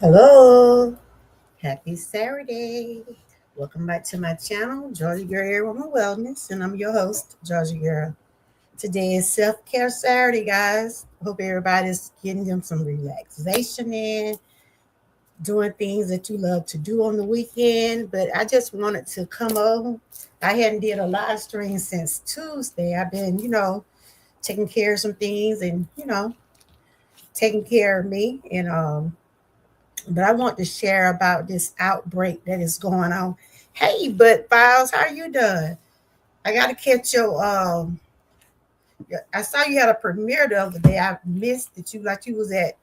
Hello, happy Saturday. Welcome back to my channel, Georgia Girl Air Woman Wellness, and I'm your host, Georgia Girl. Today is Self-Care Saturday, guys. Hope everybody's getting them some relaxation in, doing things that you love to do on the weekend. But I just wanted to come over. I hadn't did a live stream since Tuesday. I've been, taking care of some things and, taking care of me. But I want to share about this outbreak that is going on. Hey, but Files, how you doing? I got to catch your. I saw you had a premiere the other day. I missed that you was at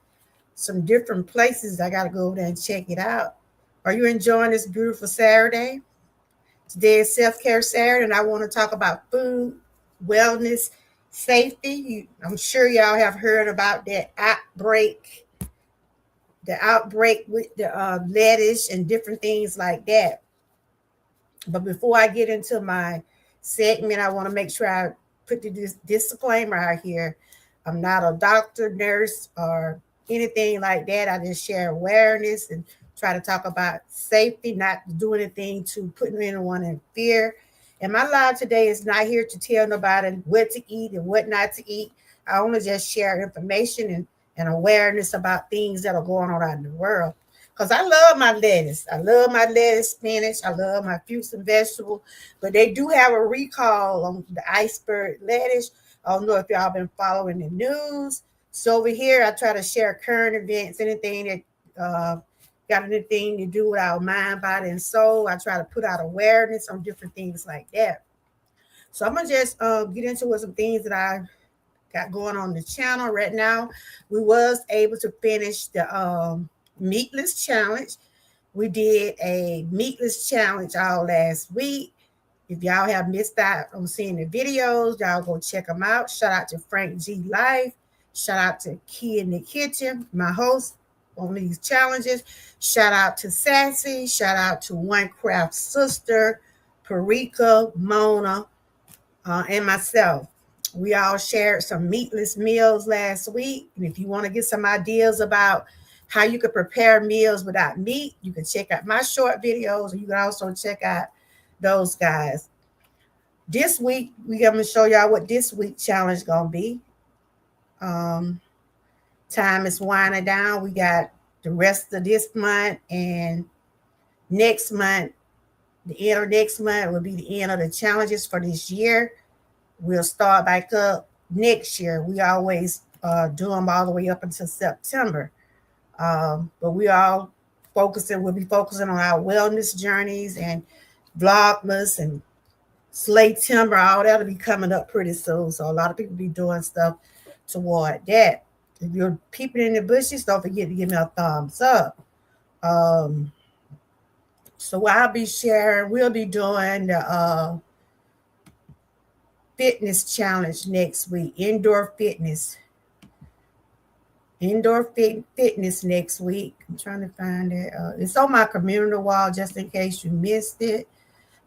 some different places. I got to go over there and check it out. Are you enjoying this beautiful Saturday? Today is Self Care Saturday, and I want to talk about food, wellness, safety. I'm sure y'all have heard about that outbreak with the lettuce and different things like that. But before I get into my segment, I want to make sure I put the disclaimer out here. I'm not a doctor, nurse, or anything like that. I just share awareness and try to talk about safety, not do anything to put anyone in fear. And my live today is not here to tell nobody what to eat and what not to eat. I only just share information and awareness about things that are going on out in the world. Because I love my lettuce. I love my lettuce, spinach. I love my fruits and vegetables. But they do have a recall on the iceberg lettuce. I don't know if y'all been following the news. So over here, I try to share current events, anything that got anything to do with our mind, body, and soul. I try to put out awareness on different things like that. So I'm gonna just get into some things that I got going on the channel right now. We was able to finish the meatless challenge. We did a meatless challenge all last week. If y'all have missed out on seeing the videos, y'all go check them out. Shout out to Frank G Life. Shout out to Key in the Kitchen, my host on these challenges. Shout out to Sassy. Shout out to One Craft Sister, Parika, Mona, and myself. We all shared some meatless meals last week. And if you want to get some ideas about how you could prepare meals without meat, you can check out my short videos, or you can also check out those guys. This week, we're going to show y'all what this week challenge going to be. Um, Time is winding down. We got the rest of this month and next month. The end of next month will be the end of the challenges for this year. We'll start back up next year. We always do them all the way up until September. But we'll be focusing on our wellness journeys and Vlogmas and Slay Timber. All that'll be coming up pretty soon. So a lot of people be doing stuff toward that. If you're peeping in the bushes, don't forget to give me a thumbs up. So we'll be doing the fitness challenge next week, indoor fitness next week. I'm trying to find it. It's on my community wall just in case you missed it.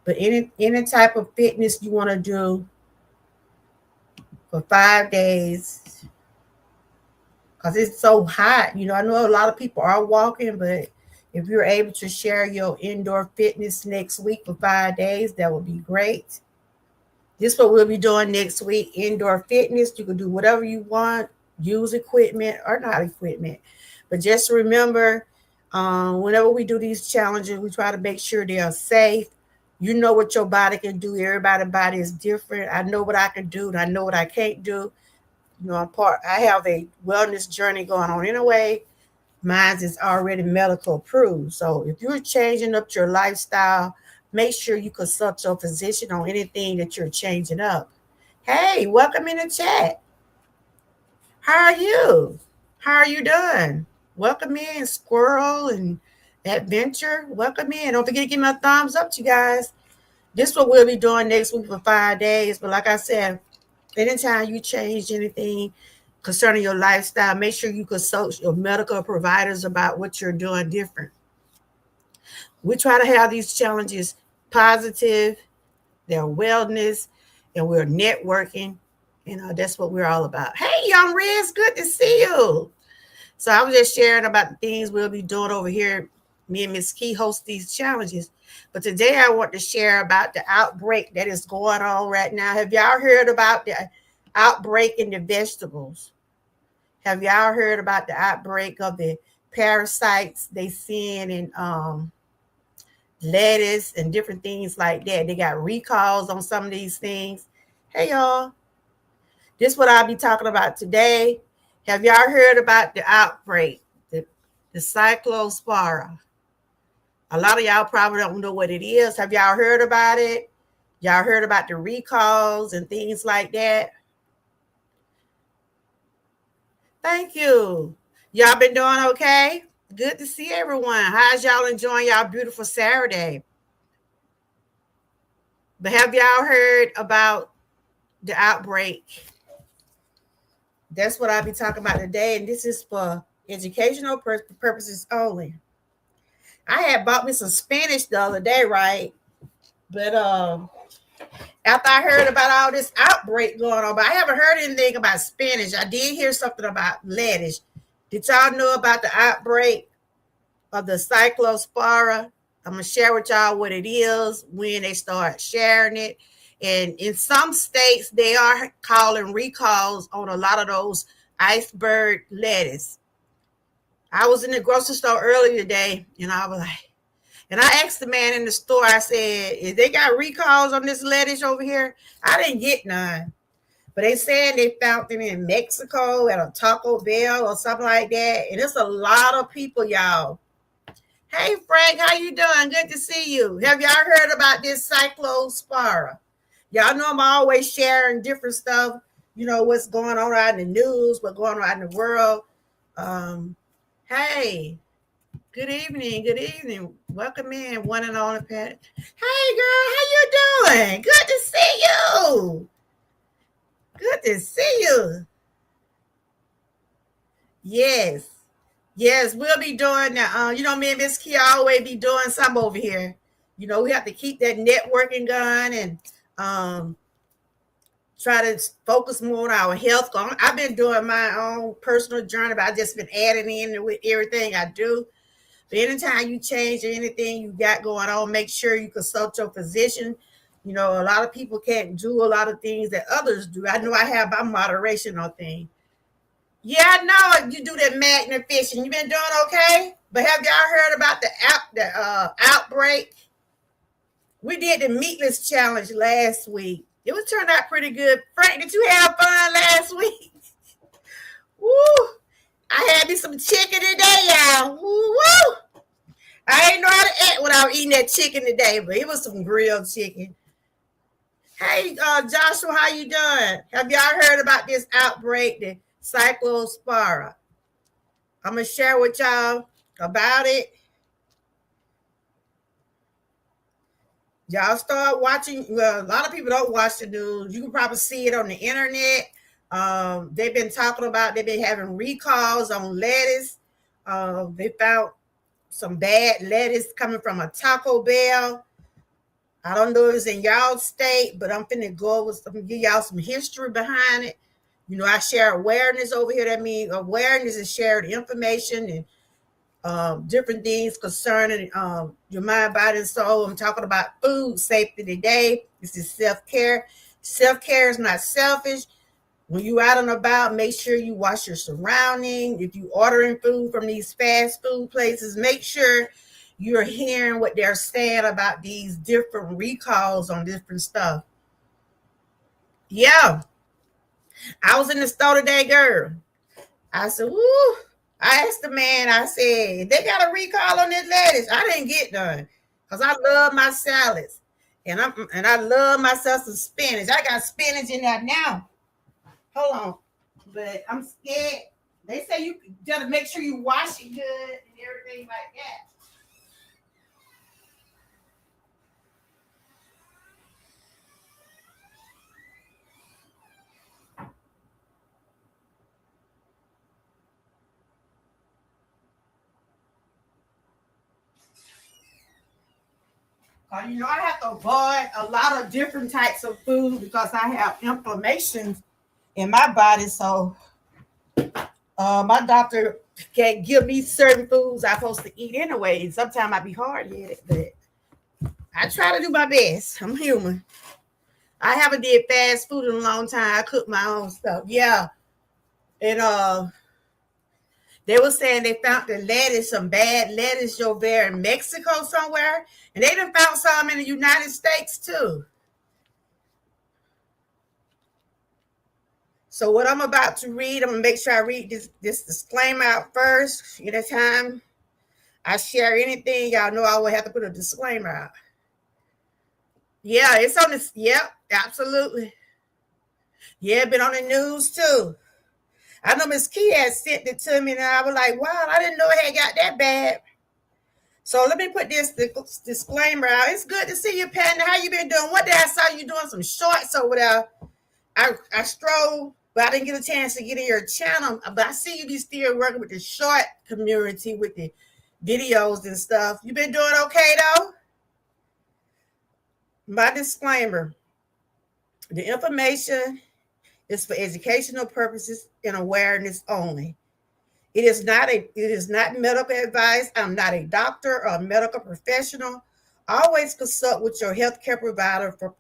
But any type of fitness you want to do for 5 days, because it's so hot. I know a lot of people are walking, but if you're able to share your indoor fitness next week for 5 days, that would be great. This is what we'll be doing next week, indoor fitness. You can do whatever you want, use equipment or not equipment. But just remember, whenever we do these challenges, we try to make sure they are safe. You know what your body can do. Everybody's body is different. I know what I can do, and I know what I can't do. I have a wellness journey going on anyway. Mine is already medical approved. So if you're changing up your lifestyle, make sure you consult your physician on anything that you're changing up. Hey, welcome in the chat. How are you? How are you doing? Welcome in, Squirrel and Adventure. Welcome in. Don't forget to give me a thumbs up, you guys. This is what we'll be doing next week for 5 days. But like I said, anytime you change anything concerning your lifestyle, make sure you consult your medical providers about what you're doing different. We try to have these challenges positive, they're wellness, and we're networking. That's what we're all about. Hey, Young Riz, good to see you. So I was just sharing about the things we'll be doing over here. Me and Miss Key host these challenges. But today I want to share about the outbreak that is going on right now. Have y'all heard about the outbreak in the vegetables? Have y'all heard about the outbreak of the parasites they seeing in lettuce and different things like that? They got recalls on some of these things. Hey y'all, this is what I'll be talking about today. Have y'all heard about the outbreak, the cyclospora? A lot of y'all probably don't know what it is. Have y'all heard about it? Y'all heard about the recalls and things like that? Thank you. Y'all been doing okay? Good to see everyone. How's y'all enjoying y'all beautiful Saturday? But have y'all heard about the outbreak? That's what I'll be talking about today, and this is for educational purposes only. I had bought me some spinach the other day, right? But after I heard about all this outbreak going on, but I haven't heard anything about spinach. I did hear something about lettuce. Did y'all know about the outbreak of the cyclospora? I'm gonna share with y'all what it is when they start sharing it. And in some states, they are calling recalls on a lot of those iceberg lettuce. I was in the grocery store earlier today, and I was like, and I asked the man in the store, I said, if they got recalls on this lettuce over here, I didn't get none. But they said they found them in Mexico at a Taco Bell or something like that. And it's a lot of people, y'all. Hey, Frank, how you doing? Good to see you. Have y'all heard about this cyclospora? Y'all know I'm always sharing different stuff, what's going on out in the news, what's going on in the world. Hey, good evening. Good evening. Welcome in, one and only Pat. Hey, girl, how you doing? Good to see you. Good to see you. Yes. Yes, we'll be doing that. Me and Miss Kia always be doing some over here. We have to keep that networking going and try to focus more on our health. I've been doing my own personal journey, but I've just been adding in with everything I do. But anytime you change anything you got going on, make sure you consult your physician. A lot of people can't do a lot of things that others do. I know I have my moderation on things. Yeah, I know you do that magnet fishing. You been doing okay? But have y'all heard about the outbreak? We did the meatless challenge last week. It was turned out pretty good. Frank, did you have fun last week? Woo! I had me some chicken today, y'all. Woo! I ain't know how to act when I was eating that chicken today, but it was some grilled chicken. Hey, Joshua, how you doing? Have y'all heard about this outbreak, the cyclospora? I'm going to share with y'all about it. Y'all start watching. Well, a lot of people don't watch the news. You can probably see it on the internet. They've been talking about, they've been having recalls on lettuce. They found some bad lettuce coming from a Taco Bell. I don't know if it's in y'all state, but I'm finna give y'all some history behind it. I share awareness over here. That means awareness is shared information and different things concerning your mind, body, and soul. I'm talking about food safety today. This is self-care. Self-care is not selfish. When you out and about, make sure you wash your surroundings. If you ordering food from these fast food places, make sure you're hearing what they're saying about these different recalls on different stuff. Yeah. I was in the store today, girl. I said, woo. I asked the man, I said, they got a recall on this lettuce. I didn't get none because I love my salads. And I love myself some spinach. I got spinach in there now. Hold on. But I'm scared. They say you gotta make sure you wash it good and everything like that. I have to avoid a lot of different types of food because I have inflammation in my body. So my doctor Can't give me certain foods I'm supposed to eat anyway. Sometimes I be hard headed, but I try to do my best. I'm human. I haven't did fast food in a long time. I cook my own stuff. Yeah. And they were saying they found the lettuce, some bad lettuce over there in Mexico somewhere. And they done found some in the United States too. So what I'm about to read, I'm gonna make sure I read this disclaimer out first. Anytime I share anything, y'all know I will have to put a disclaimer out. Yeah, it's on this. Yep, absolutely. Yeah, been on the news too. I know Miss Key had sent it to me, and I was like, wow, I didn't know it had got that bad. So let me put this disclaimer out. It's good to see you, Patton. How you been doing? What day I saw you doing some shorts over there. I strolled, but I didn't get a chance to get in your channel. But I see you be still working with the short community with the videos and stuff. You been doing okay though? My disclaimer: the information is for educational purposes and awareness only. It is not medical advice. I'm not a doctor or a medical professional. Always consult with your healthcare provider for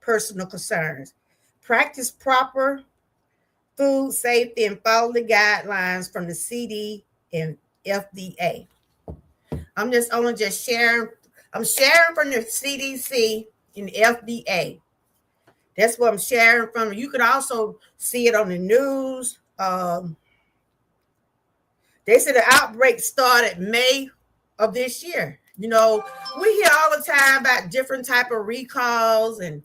personal concerns. Practice proper food safety and follow the guidelines from the CD and FDA. I'm just sharing. I'm sharing from the CDC and FDA. That's what I'm sharing from. You can also see it on the news. They said the outbreak started May of this year. We hear all the time about different type of recalls and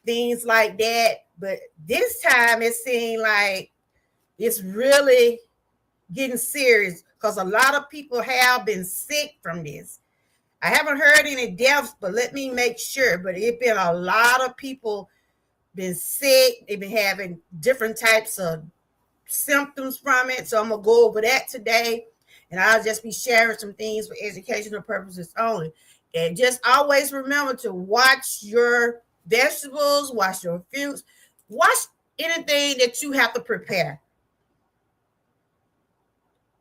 things like that, but this time it seemed like it's really getting serious because a lot of people have been sick from this. I haven't heard any deaths, but let me make sure. But it's been a lot of people been sick. They've been having different types of symptoms from it. So I'm gonna go over that today, and I'll just be sharing some things for educational purposes only. And just always remember to watch your vegetables, wash your fruits, wash anything that you have to prepare.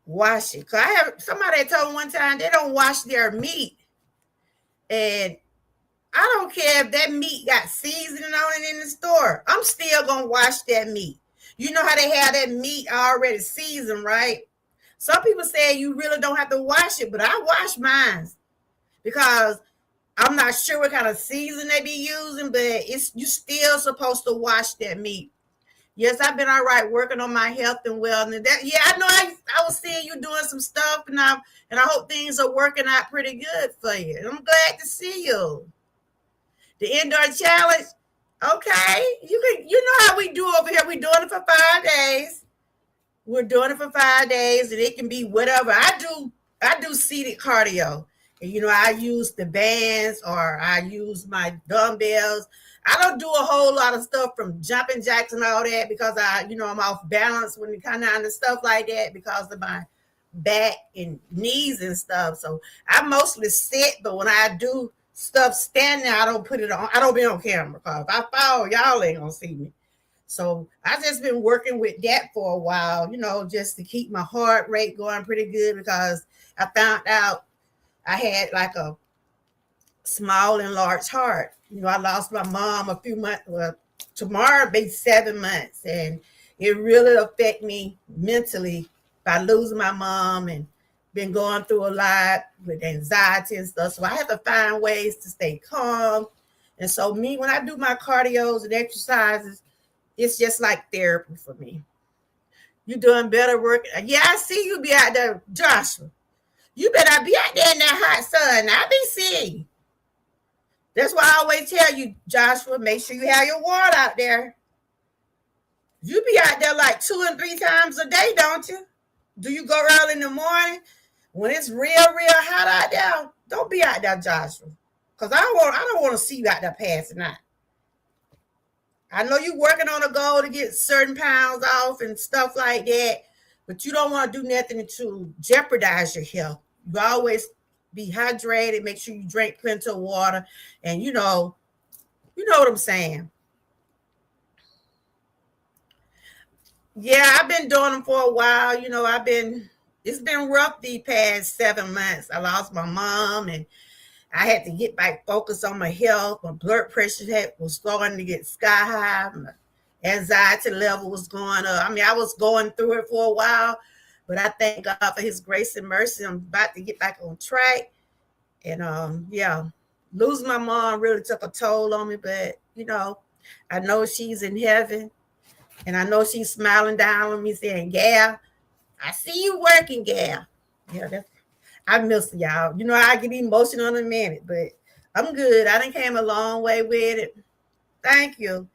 Wash it. Cause I have somebody told me one time they don't wash their meat, and I don't care if that meat got seasoning on it in the store. I'm still gonna wash that meat. You know how they have that meat already seasoned, right? Some people say you really don't have to wash it, but I wash mine because I'm not sure what kind of season they be using, but it's you still supposed to wash that meat. Yes, I've been all right working on my health and wellness. Yeah, I know I was seeing you doing some stuff, and I hope things are working out pretty good for you. And I'm glad to see you. The indoor challenge, okay. You know how we do over here. We're doing it for 5 days. We're doing it for 5 days, and it can be whatever. I do seated cardio. And I use the bands or I use my dumbbells. I don't do a whole lot of stuff from jumping jacks and all that because I'm off balance when it kind of and stuff like that because of my back and knees and stuff. So I mostly sit, but when I do stuff standing, I don't put it on. I don't be on camera because if I fall, y'all ain't gonna see me. So I just been working with that for a while, just to keep my heart rate going pretty good because I found out I had like a small and large heart. I lost my mom a few months. Well, tomorrow be 7 months, and it really affect me mentally by losing my mom and been going through a lot with anxiety and stuff. So I have to find ways to stay calm. And so when I do my cardios and exercises, it's just like therapy for me. You doing better work. Yeah, I see you be out there, Joshua. You better be out there in that hot sun. I be seeing you. That's why I always tell you, Joshua, make sure you have your water out there. You be out there like 2 and 3 times a day, don't you? Do you go early in the morning when it's real hot out there? Don't be out there, Joshua, because I don't want to see you out there passing out. I know you're working on a goal to get certain pounds off and stuff like that, but you don't want to do nothing to jeopardize your health. You always be hydrated. Make sure you drink plenty of water, and you know what I'm saying. Yeah, I've been doing them for a while. I've been It's been rough the past 7 months. I lost my mom, and I had to get back focused on my health. My blood pressure was starting to get sky high. My anxiety level was going up. I mean, I was going through it for a while, but I thank God for His grace and mercy. I'm about to get back on track. And yeah, losing my mom really took a toll on me, but I know she's in heaven, and I know she's smiling down on me saying, Gal, I see you working, Gal. Yeah, I miss y'all. I get emotional in a minute, but I'm good. I done came a long way with it. Thank you.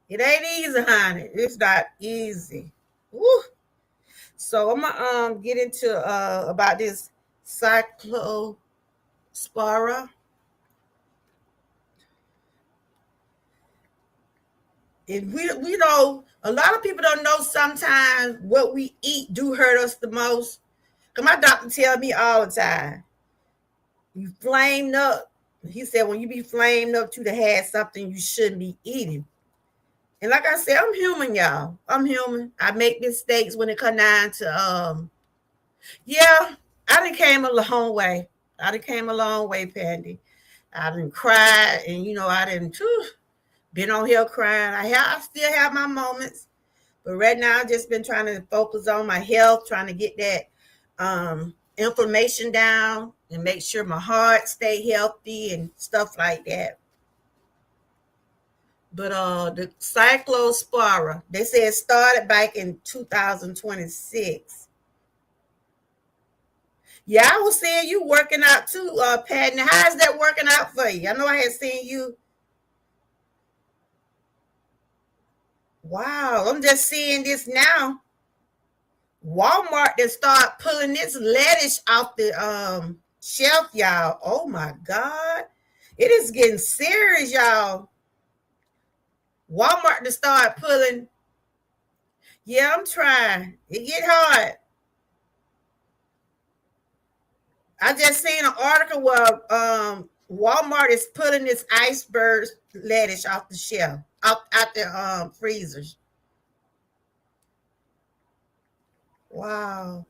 It ain't easy, honey. It's not easy. Woo. So I'm gonna get into about this cyclospora. And we know a lot of people don't know sometimes what we eat do hurt us the most. Cause my doctor tell me all the time, you flamed up. He said when you be flamed up to the had something you shouldn't be eating. And like I said, I'm human, y'all. I'm human. I make mistakes when it come down to yeah, I done came a long way. I done came a long way, Pandy. I done cried, and I done been on here crying. I still have my moments, but right now I've just been trying to focus on my health, trying to get that inflammation down and make sure my heart stay healthy and stuff like that. But the cyclospora, they said it started back in 2026. Yeah, I was seeing you working out too, Patton. How's that working out for you? I know I had seen you. Wow, I'm just seeing this now. Walmart to start pulling this lettuce off the shelf, y'all. Oh my God. It is getting serious, y'all. Walmart to start pulling. Yeah, I'm trying. It get hard. I just seen an article where Walmart is pulling this iceberg lettuce off the shelf, out the freezers. Wow.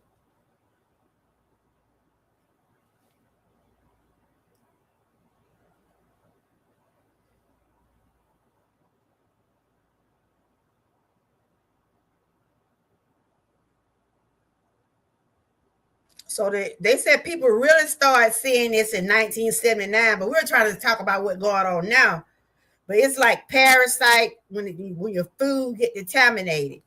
So they said people really started seeing this in 1979, but we're trying to talk about what's going on now. But it's like parasite when your food get contaminated.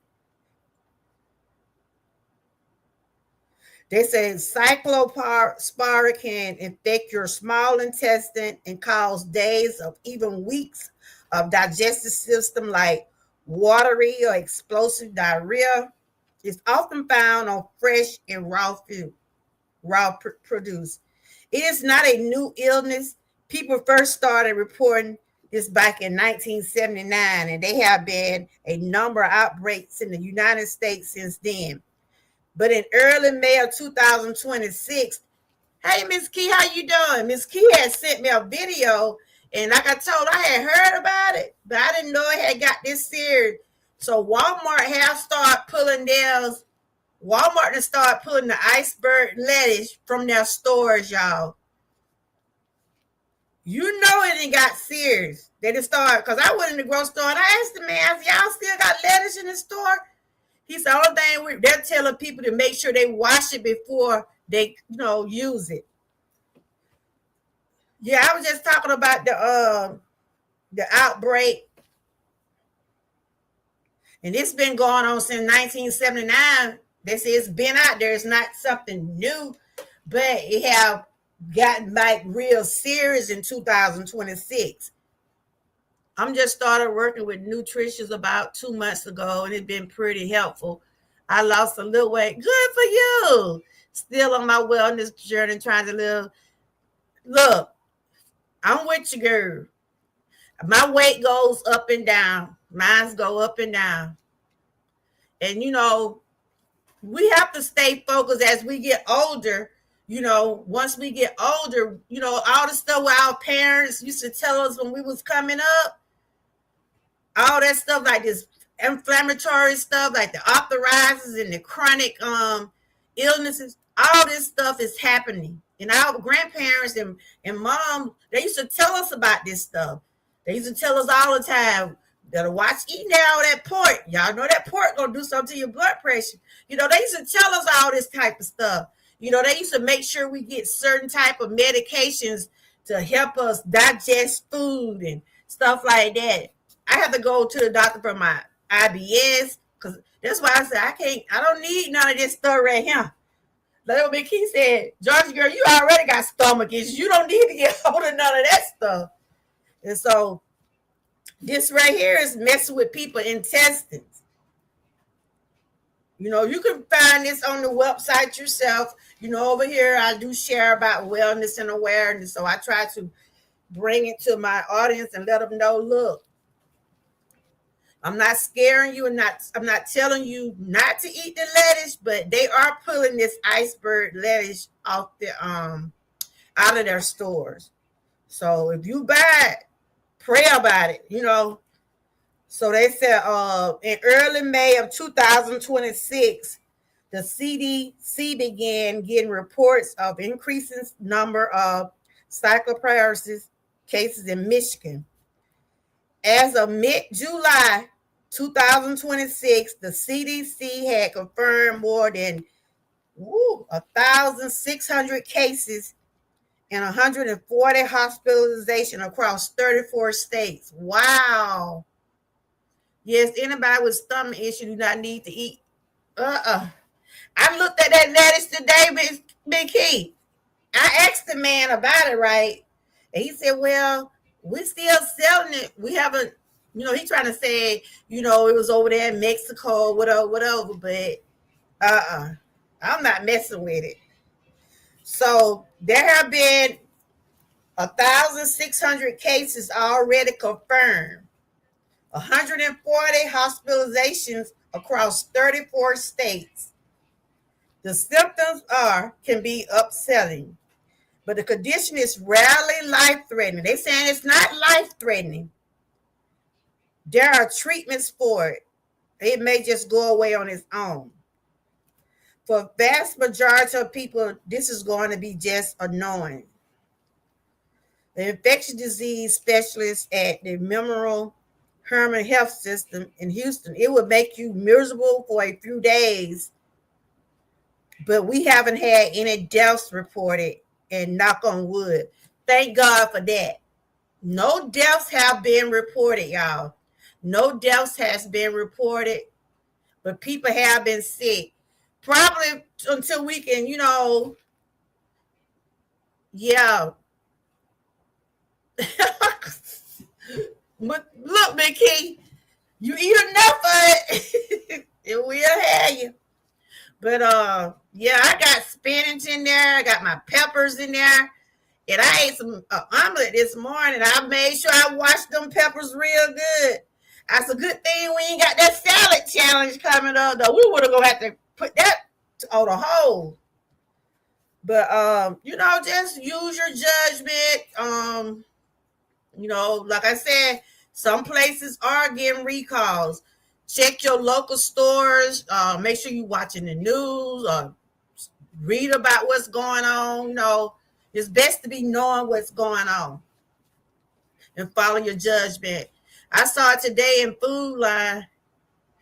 They say cyclospora can infect your small intestine and cause days of even weeks of digestive system like watery or explosive diarrhea. It's often found on fresh and raw produce. It is not a new illness. People first started reporting this back in 1979, and they have been a number of outbreaks in the United States since then. But in early May of 2026, hey, Miss Key, how you doing? Miss Key had sent me a video, and like I told, I had heard about it, but I didn't know it had got this serious. So Walmart have started pulling theirs. Walmart to start pulling the iceberg lettuce from their stores, y'all. You know it ain't got serious. They just started, because I went in the grocery store and I asked the man, I said, y'all still got lettuce in the store? He said, only thing they're telling people to make sure they wash it before they, use it. Yeah, I was just talking about the outbreak, and it's been going on since 1979. They say it's been out there. It's not something new, but it have gotten like real serious in 2026. I'm just started working with nutritious about 2 months ago, and it's been pretty helpful. I lost a little weight. Good for you. Still on my wellness journey, trying to live. Look, I'm with you, girl. My weight goes up and down. Mine's go up and down. And we have to stay focused as we get older. Once we get older, all the stuff where our parents used to tell us when we was coming up, all that stuff like this inflammatory stuff, like the arthritis and the chronic illnesses, All this stuff is happening. And our grandparents and mom, they used to tell us about this stuff. They used to tell us all the time, better watch eating all that pork. Y'all know that pork gonna do something to your blood pressure. They used to tell us all this type of stuff. They used to make sure we get certain type of medications to help us digest food and stuff like that. I have to go to the doctor for my IBS because that's why I said I don't need none of this stuff right here. Little Big Key said, Georgia girl, you already got stomach issues. You don't need to get hold of none of that stuff. And so this right here is messing with people's intestines. You can find this on the website yourself. Over here I do share about wellness and awareness. So I try to bring it to my audience and let them know, look, I'm not scaring you and I'm not telling you not to eat the lettuce, but they are pulling this iceberg lettuce off the out of their stores. So if you buy it, pray about it, So they said in early May of 2026, the CDC began getting reports of increasing number of cycloparasis cases in Michigan. As of mid-July 2026, the CDC had confirmed more than 1,600 cases and 140 hospitalizations across 34 states. Wow. Yes, anybody with stomach issue do not need to eat. I looked at that lettuce today, Big Key. I asked the man about it, right? And he said, well, we're still selling it. We haven't, he trying to say, it was over there in Mexico, whatever, but I'm not messing with it. So there have been 1,600 cases already confirmed, 140 hospitalizations across 34 states. The symptoms can be upsetting, but the condition is rarely life-threatening. They're saying it's not life-threatening. There are treatments for it. It may just go away on its own. For vast majority of people, this is going to be just annoying. The infectious disease specialist at the Memorial Hermann Health System in Houston, it would make you miserable for a few days, but we haven't had any deaths reported, and knock on wood. Thank God for that. No deaths have been reported, y'all. No deaths has been reported, but people have been sick. Probably until we can, yeah. But look, Big Key, you eat enough of it, it will have you. But yeah, I got spinach in there. I got my peppers in there. And I ate some omelet this morning. I made sure I washed them peppers real good. That's a good thing we ain't got that salad challenge coming up, though. We would have gonna have to put that on a hold. But just use your judgment. Like I said, some places are getting recalls. Check your local stores. Make sure you're watching the news or read about what's going on. It's best to be knowing what's going on and follow your judgment. I saw it today in Food Line.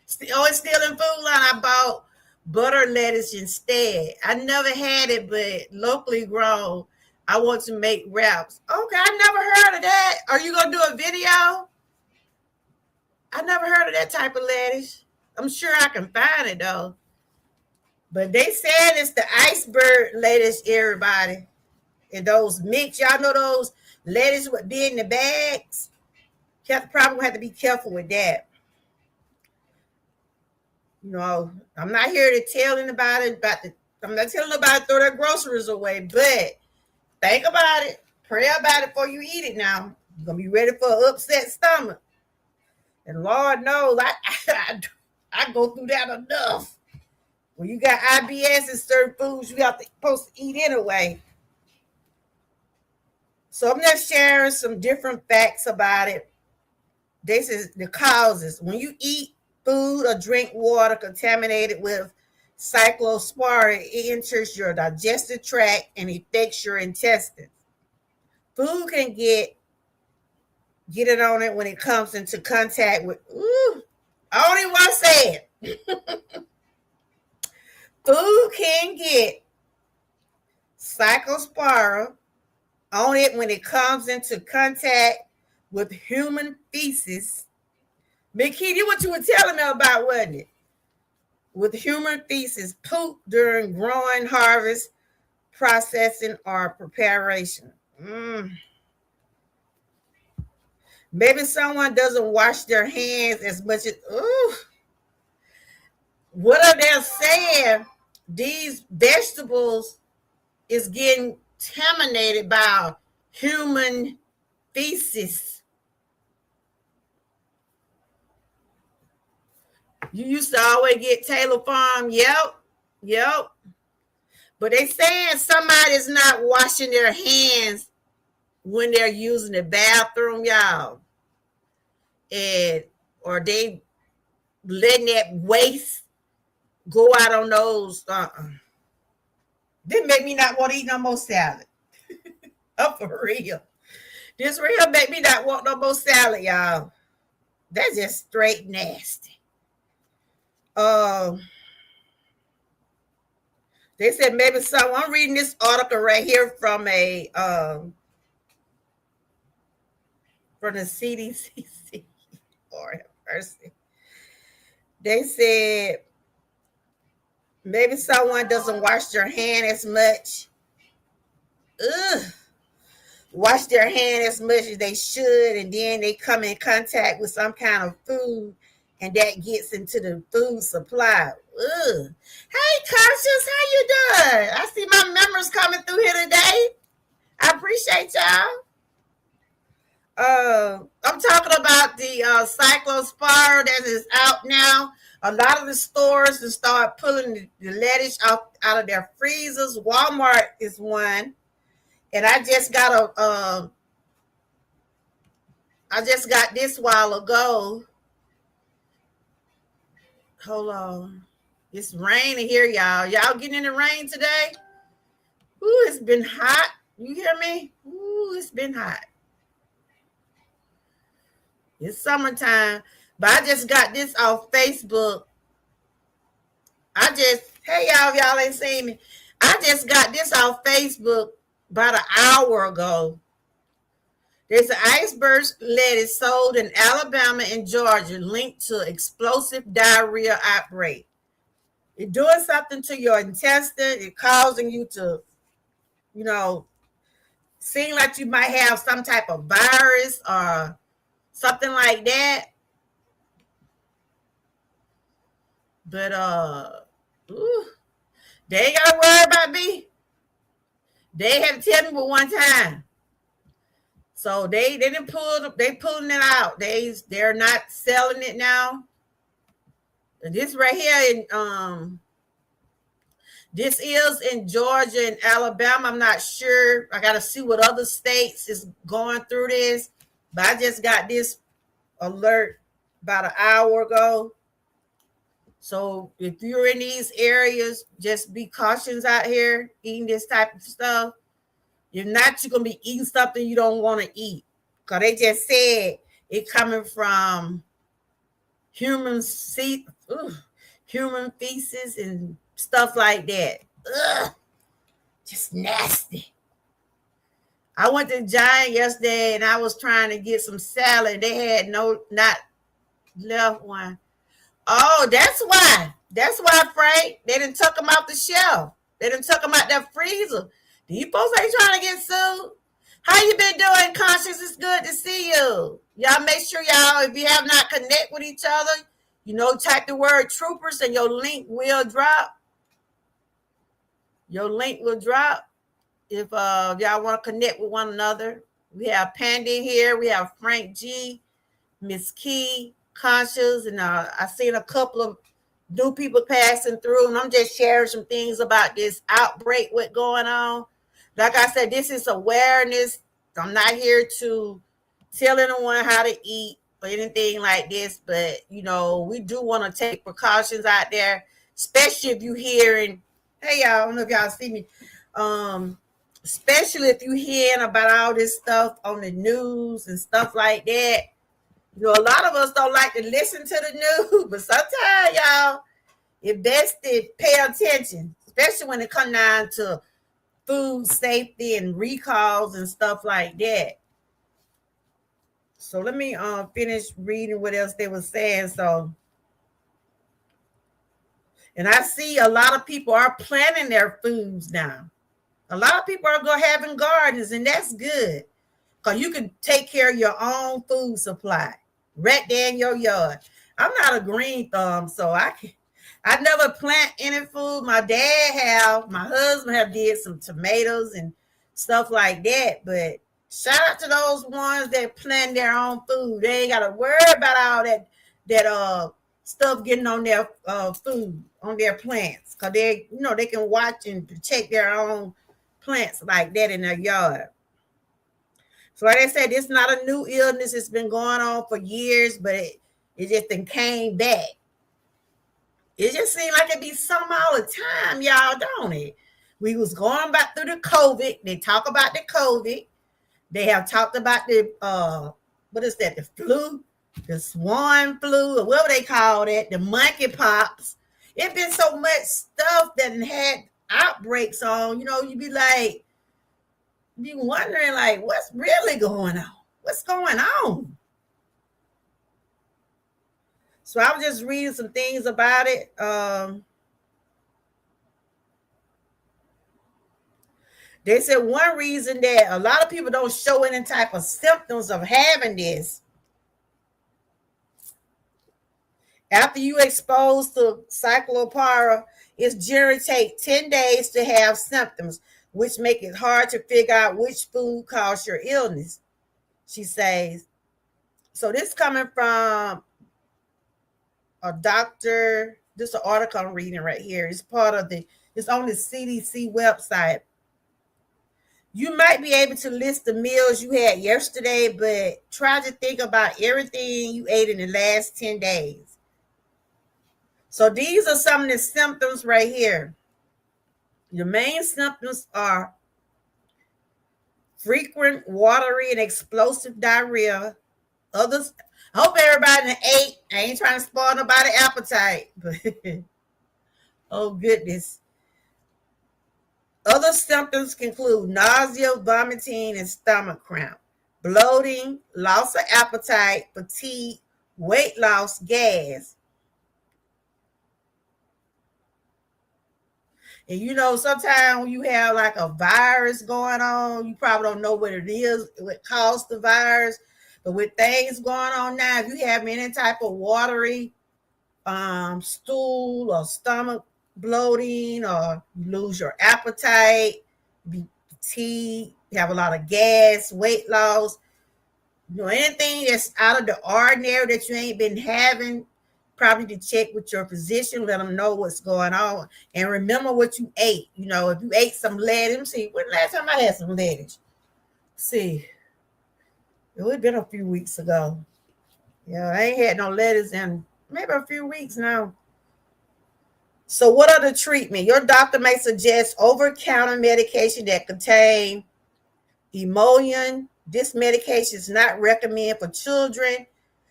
It's still in Food Line. I bought butter lettuce instead. I never had it, but locally grown. I want to make wraps. Okay, I never heard of that. Are you going to do a video? I never heard of that type of lettuce. I'm sure I can find it, though. But they said it's the iceberg lettuce, everybody. And those mix, y'all know those lettuce would be in the bags? Probably have to be careful with that. I'm not here to tell anybody I'm not telling nobody to throw their groceries away, but think about it. Pray about it before you eat it now. You're going to be ready for an upset stomach. And Lord knows, I go through that enough. When you got IBS and certain foods you have to supposed to eat anyway. So I'm just sharing some different facts about it. This is the causes. When you eat food or drink water contaminated with Cyclospora enters your digestive tract and affects your intestines. Food can get it on it when it comes into contact with. Ooh, I only want to say it. Food can get cyclospora on it when it comes into contact with human feces. Mickey, what you were telling me about, wasn't it? With human feces, poop during growing, harvest, processing, or preparation. Maybe someone doesn't wash their hands as much as, ooh. What are they saying? These vegetables is getting contaminated by human feces. You used to always get Taylor Farm. Yep. But they saying somebody's not washing their hands when they're using the bathroom, y'all. And or they letting that waste go out on those. This make me not want to eat no more salad. Up for real. This real make me not want no more salad, y'all. That's just straight nasty. They said maybe someone. I'm reading this article right here from from the CDC. Lord have mercy. They said maybe someone doesn't wash their hand as much. Wash their hand as much as they should, and then they come in contact with some kind of food, and that gets into the food supply. Hey, Conscious, how you doing? I see my members coming through here today. I appreciate y'all. I'm talking about the cyclospora that is out now. A lot of the stores have started pulling the lettuce out of their freezers. Walmart is one. And I just got this while ago. Hold on. It's raining here, y'all. Y'all getting in the rain today? Ooh, it's been hot. You hear me? Ooh, it's been hot. It's summertime. But I just got this off Facebook. Hey, y'all ain't seen me. I just got this off Facebook about an hour ago. There's an iceberg lettuce sold in Alabama and Georgia linked to explosive diarrhea outbreak. It's doing something to your intestine. It's causing you to, seem like you might have some type of virus or something like that. But they ain't gotta worry about me. They had to tell me but one time. So they didn't pulling it out. They're not selling it now. This right here this is in Georgia and Alabama. I'm not sure. I gotta see what other states is going through this. But I just got this alert about an hour ago. So if you're in these areas, just be cautious out here eating this type of stuff. If not, you're going to be eating something you don't want to eat. Because they just said it coming from human feces and stuff like that. Just nasty. I went to Giant yesterday and I was trying to get some salad. They had not left one. Oh, that's why. That's why, Frank. They done took them off the shelf. They done took them out that freezer. These folks ain't trying to get sued. How you been doing, Conscious? It's good to see you. Y'all make sure y'all, if you have not connect with each other, type the word troopers and your link will drop. Your link will drop if y'all want to connect with one another. We have Pandy here. We have Frank G, Miss Key, Conscious, and I seen a couple of new people passing through, and I'm just sharing some things about this outbreak, what's going on. Like I said, this is awareness. I'm not here to tell anyone how to eat or anything like this, but we do want to take precautions out there. especially if you hearing, hey y'all, I don't know if y'all see me. Um, Especially if you hearing about all this stuff on the news and stuff like that. You know, a lot of us don't like to listen to the news, but sometimes y'all, it's best to pay attention, especially when it comes down to food safety and recalls and stuff like that. So let me finish reading what else they were saying. So, and I see a lot of people are planting their foods now. A lot of people are going having gardens, and that's good because you can take care of your own food supply right there in your yard. I'm not a green thumb, so I never plant any food. My dad have, my husband have did some tomatoes and stuff like that. But shout out to those ones that plant their own food. They ain't gotta worry about all that stuff getting on their food, on their plants. Cause they, you know, they can watch and check their own plants like that in their yard. So like I said, it's not a new illness. It's been going on for years, but it just then came back. It just seemed like it be something all the time, y'all, don't it? We was going back through the COVID. They talk about the COVID. They have talked about the what is that? The flu, the swine flu, or whatever they call it, the monkey pops. It's been so much stuff that had outbreaks on. You know, you be like, be wondering like, what's really going on? What's going on? So I was just reading some things about it. They said one reason that a lot of people don't show any type of symptoms of having this after you exposed to cyclopara, it's generally take 10 days to have symptoms, which make it hard to figure out which food caused your illness, she says. So this coming from a doctor. This is an article I'm reading right here. It's part of it's on the CDC website. You might be able to list the meals you had yesterday, but try to think about everything you ate in the last 10 days. So these are some of the symptoms right here. The main symptoms are frequent watery and explosive diarrhea. Others, I hope everybody ate. I ain't trying to spoil nobody's appetite, but oh goodness. Other symptoms can include nausea, vomiting, and stomach cramp, bloating, loss of appetite, fatigue, weight loss, gas. And you know, sometimes when you have like a virus going on, you probably don't know what it is, what caused the virus. But with things going on now, if you have any type of watery stool or stomach bloating, or you lose your appetite, be fatigued, you have a lot of gas, weight loss, you know, anything that's out of the ordinary that you ain't been having, probably to check with your physician, let them know what's going on, and remember what you ate. You know, if you ate some lettuce, let me see, when last time I had some lettuce? Let's see, it would have been a few weeks ago. Yeah, I ain't had no lettuce in maybe a few weeks now. So what are the treatment? Your doctor may suggest over-counter medication that contain emollient. This medication is not recommended for children.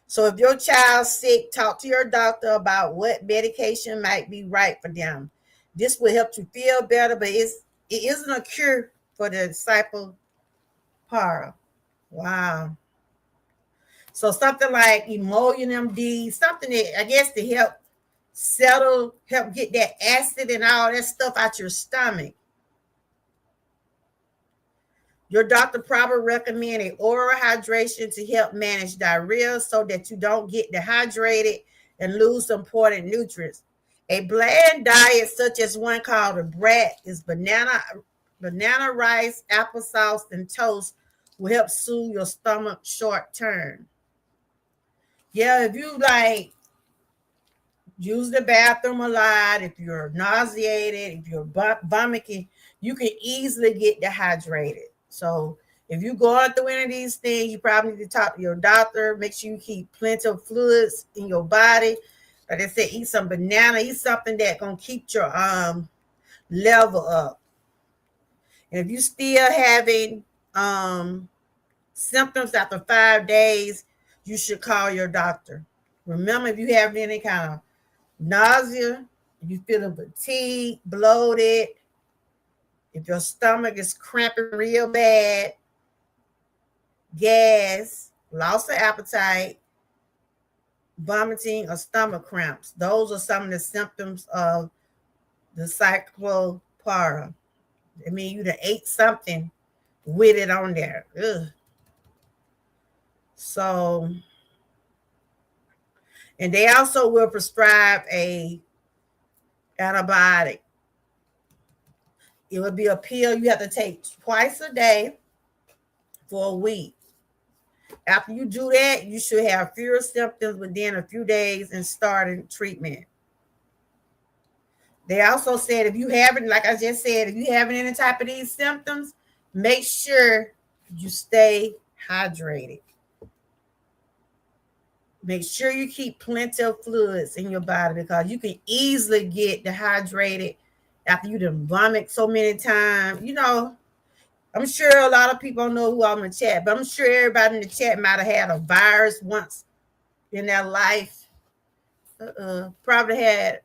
So if your child's sick, talk to your doctor about what medication might be right for them. This will help you feel better, but it isn't a cure for the cyclopara. Wow. So something like emollient MD, something that I guess to help settle, help get that acid and all that stuff out your stomach. Your doctor probably recommended oral hydration to help manage diarrhea so that you don't get dehydrated and lose important nutrients. A bland diet, such as one called a brat, is banana, rice, applesauce, and toast will help soothe your stomach short term. Yeah, if you like use the bathroom a lot, if you're nauseated, if you're vomiting, you can easily get dehydrated. So if you're going through any of these things, you probably need to talk to your doctor. Make sure you keep plenty of fluids in your body. Like I said, eat some banana, eat something that gonna keep your level up. And if you still having symptoms after 5 days, you should call your doctor. Remember, if you have any kind of nausea, if you feeling fatigued, bloated, if your stomach is cramping real bad, gas, loss of appetite, vomiting, or stomach cramps, those are some of the symptoms of the cyclopara. I mean, you done ate something with it on there. Ugh. So, and they also will prescribe a antibiotic. It would be a pill you have to take twice a day for a week. After you do that, you should have fewer symptoms within a few days and starting treatment. They also said if you haven't, like I just said, if you having any type of these symptoms, make sure you stay hydrated. Make sure you keep plenty of fluids in your body because you can easily get dehydrated after you done vomit so many times. You know, I'm sure a lot of people don't know who I'm in the chat, but I'm sure everybody in the chat might have had a virus once in their life. Probably had.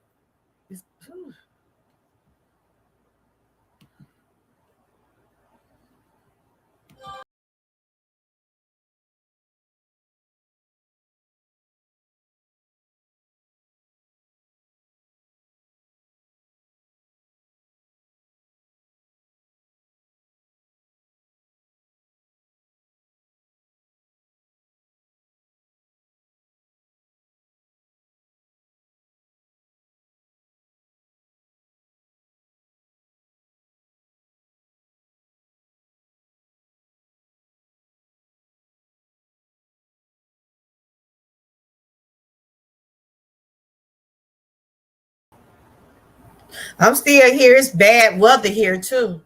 I'm still here. It's bad weather here too,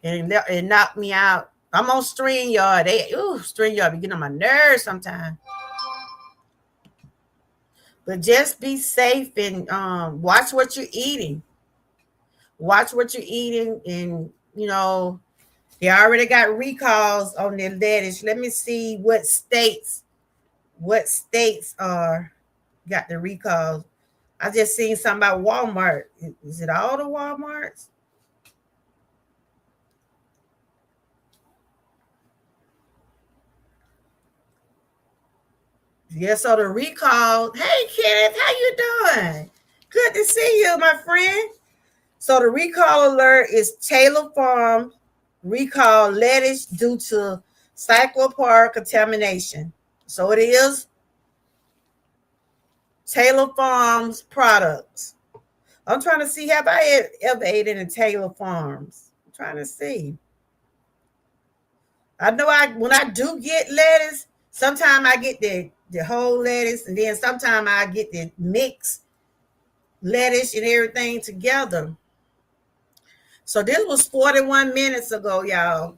and it knocked me out. I'm on StreamYard. StreamYard be getting on my nerves sometimes. But just be safe and watch what you're eating. Watch what you're eating, and they already got recalls on their lettuce. Let me see what states are got the recalls. I just seen something about Walmart. Is it all the Walmarts? Yeah, so the recall. Hey Kenneth, how you doing? Good to see you, my friend. So the recall alert is Taylor Farm recall lettuce due to cyclopar contamination. So it is Taylor Farms products. I'm trying to see, have I ever ate in Taylor Farms? I'm trying to see. I know when I do get lettuce, sometimes I get the whole lettuce, and then sometimes I get the mixed lettuce and everything together. So this was 41 minutes ago, y'all.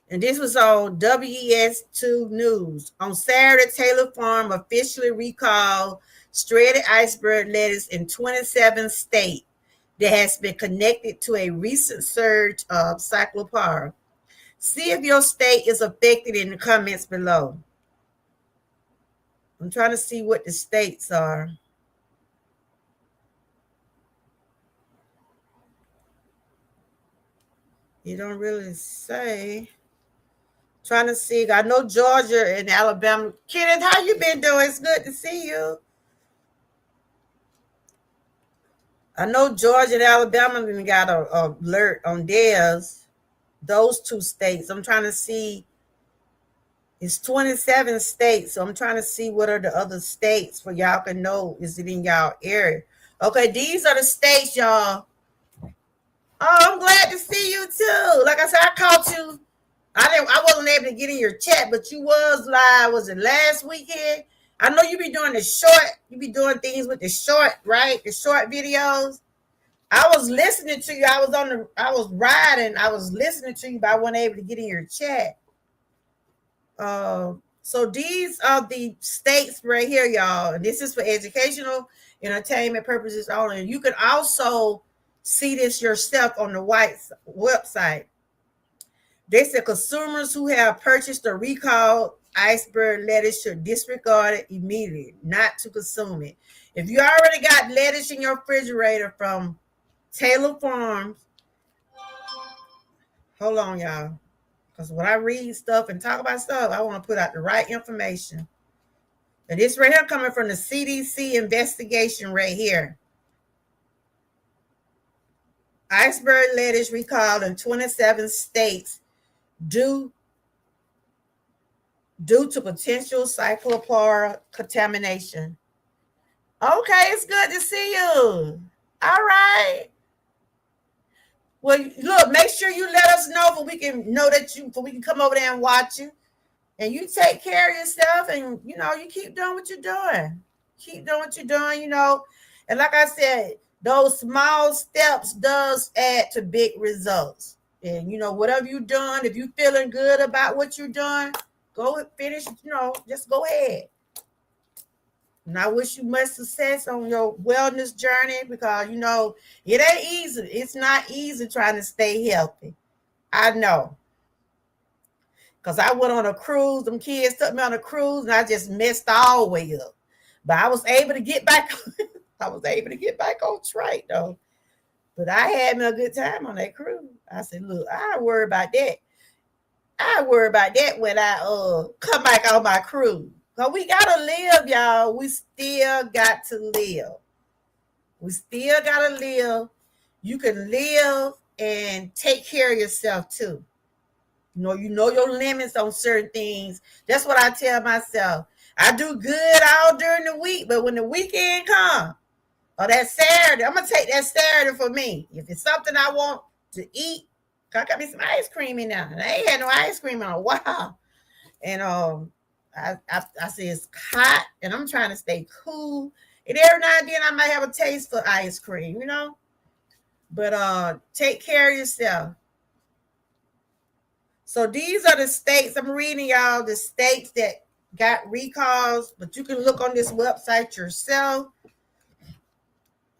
And this was on WES2 News. On Saturday, Taylor Farm officially recalled shredded iceberg lettuce in 27 states that has been connected to a recent surge of cyclopara. See if your state is affected in the comments below. I'm trying to see what the states are. You don't really say. Trying to see. I know Georgia and Alabama. Kenneth, how you been doing? It's good to see you. I know Georgia and Alabama got a alert on theirs. Those two states. I'm trying to see. It's 27 states. So I'm trying to see what are the other states for y'all can know. Is it in y'all area? Okay, these are the states, y'all. Oh, I'm glad to see you too. Like I said, I caught you. I wasn't able to get in your chat, but you was live. Was it last weekend? I know you be doing the short. You be doing things with the short, right? The short videos. I was listening to you. I was riding. I was listening to you, but I wasn't able to get in your chat. So these are the states right here, y'all. And this is for educational, entertainment purposes only. And you can also see this yourself on the White website. They said consumers who have purchased or recalled iceberg lettuce should disregard it immediately, not to consume it. If you already got lettuce in your refrigerator from Taylor Farms, hold on, y'all. Because when I read stuff and talk about stuff, I want to put out the right information. And this right here coming from the CDC investigation right here. Iceberg lettuce recalled in 27 states due to potential cyclopara contamination. Okay, it's good to see you. All right. Well, look, make sure you let us know so we can know that so we can come over there and watch you. And you take care of yourself, and you keep doing what you're doing. Keep doing what you're doing, And like I said, those small steps does add to big results. And whatever you're doing, if you're feeling good about what you're doing, go finish, just go ahead. And I wish you much success on your wellness journey because it ain't easy. It's not easy trying to stay healthy. I know. Because I went on a cruise. Them kids took me on a cruise and I just messed all the way up. But I was able to get back. I was able to get back on track though. But I had me a good time on that cruise. I said, look, I worry about that. I worry about that when I come back on my cruise. Because we gotta live, y'all. We still got to live. We still gotta live. You can live and take care of yourself too. You know your limits on certain things. That's what I tell myself. I do good all during the week, but when the weekend comes, or that Saturday, I'm gonna take that Saturday for me. If it's something I want to eat, I got me some ice cream in there. And I ain't had no ice cream in a while. And I say it's hot, and I'm trying to stay cool. And every now and then I might have a taste for ice cream, But take care of yourself. So these are the states I'm reading, y'all. The states that got recalls, but you can look on this website yourself.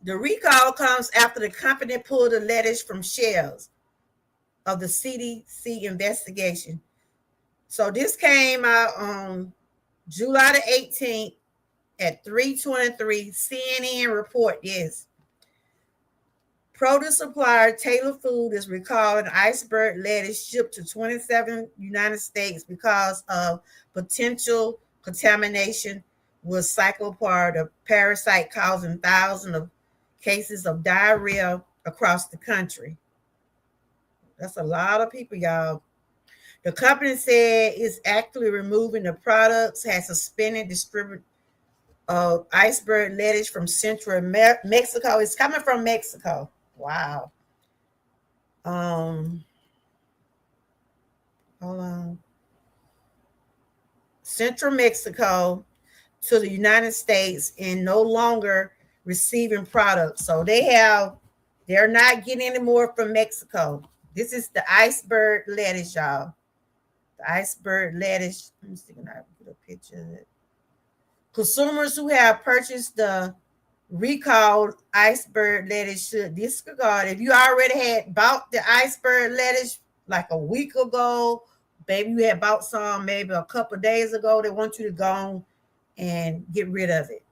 The recall comes after the company pulled the lettuce from shelves of the CDC investigation. So this came out on July the 18th at 3:23. CNN report this. Produce supplier Taylor Food is recalling iceberg lettuce shipped to 27 United States because of potential contamination with cyclopara, the parasite causing thousands of cases of diarrhea across the country. That's a lot of people, y'all. The company said it's actively removing the products, has suspended distribution of iceberg lettuce from Central Mexico. It's coming from Mexico. Wow. Hold on. Central Mexico to the United States and no longer receiving products. So they're not getting any more from Mexico. This is the iceberg lettuce, y'all. The iceberg lettuce. Let me see if I can get a picture of it. Consumers who have purchased the recalled iceberg lettuce should disregard. If you already had bought the iceberg lettuce like a week ago, maybe you had bought some maybe a couple of days ago, they want you to go and get rid of it.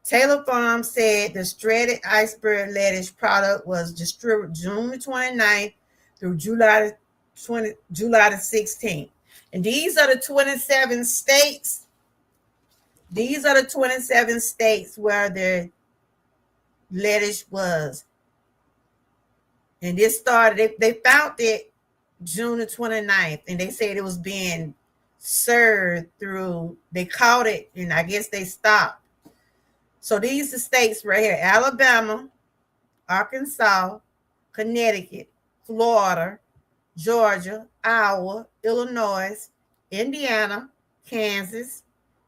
Taylor Farms said the shredded iceberg lettuce product was distributed June 29th through July the 16th. And these are the 27 states. These are the 27 states where the lettuce was. And this started, they found it June the 29th, and they said it was being served through, they caught it, and I guess they stopped. So these are states right here: Alabama, Arkansas, Connecticut, Florida, Georgia, Iowa, Illinois, Indiana, Kansas,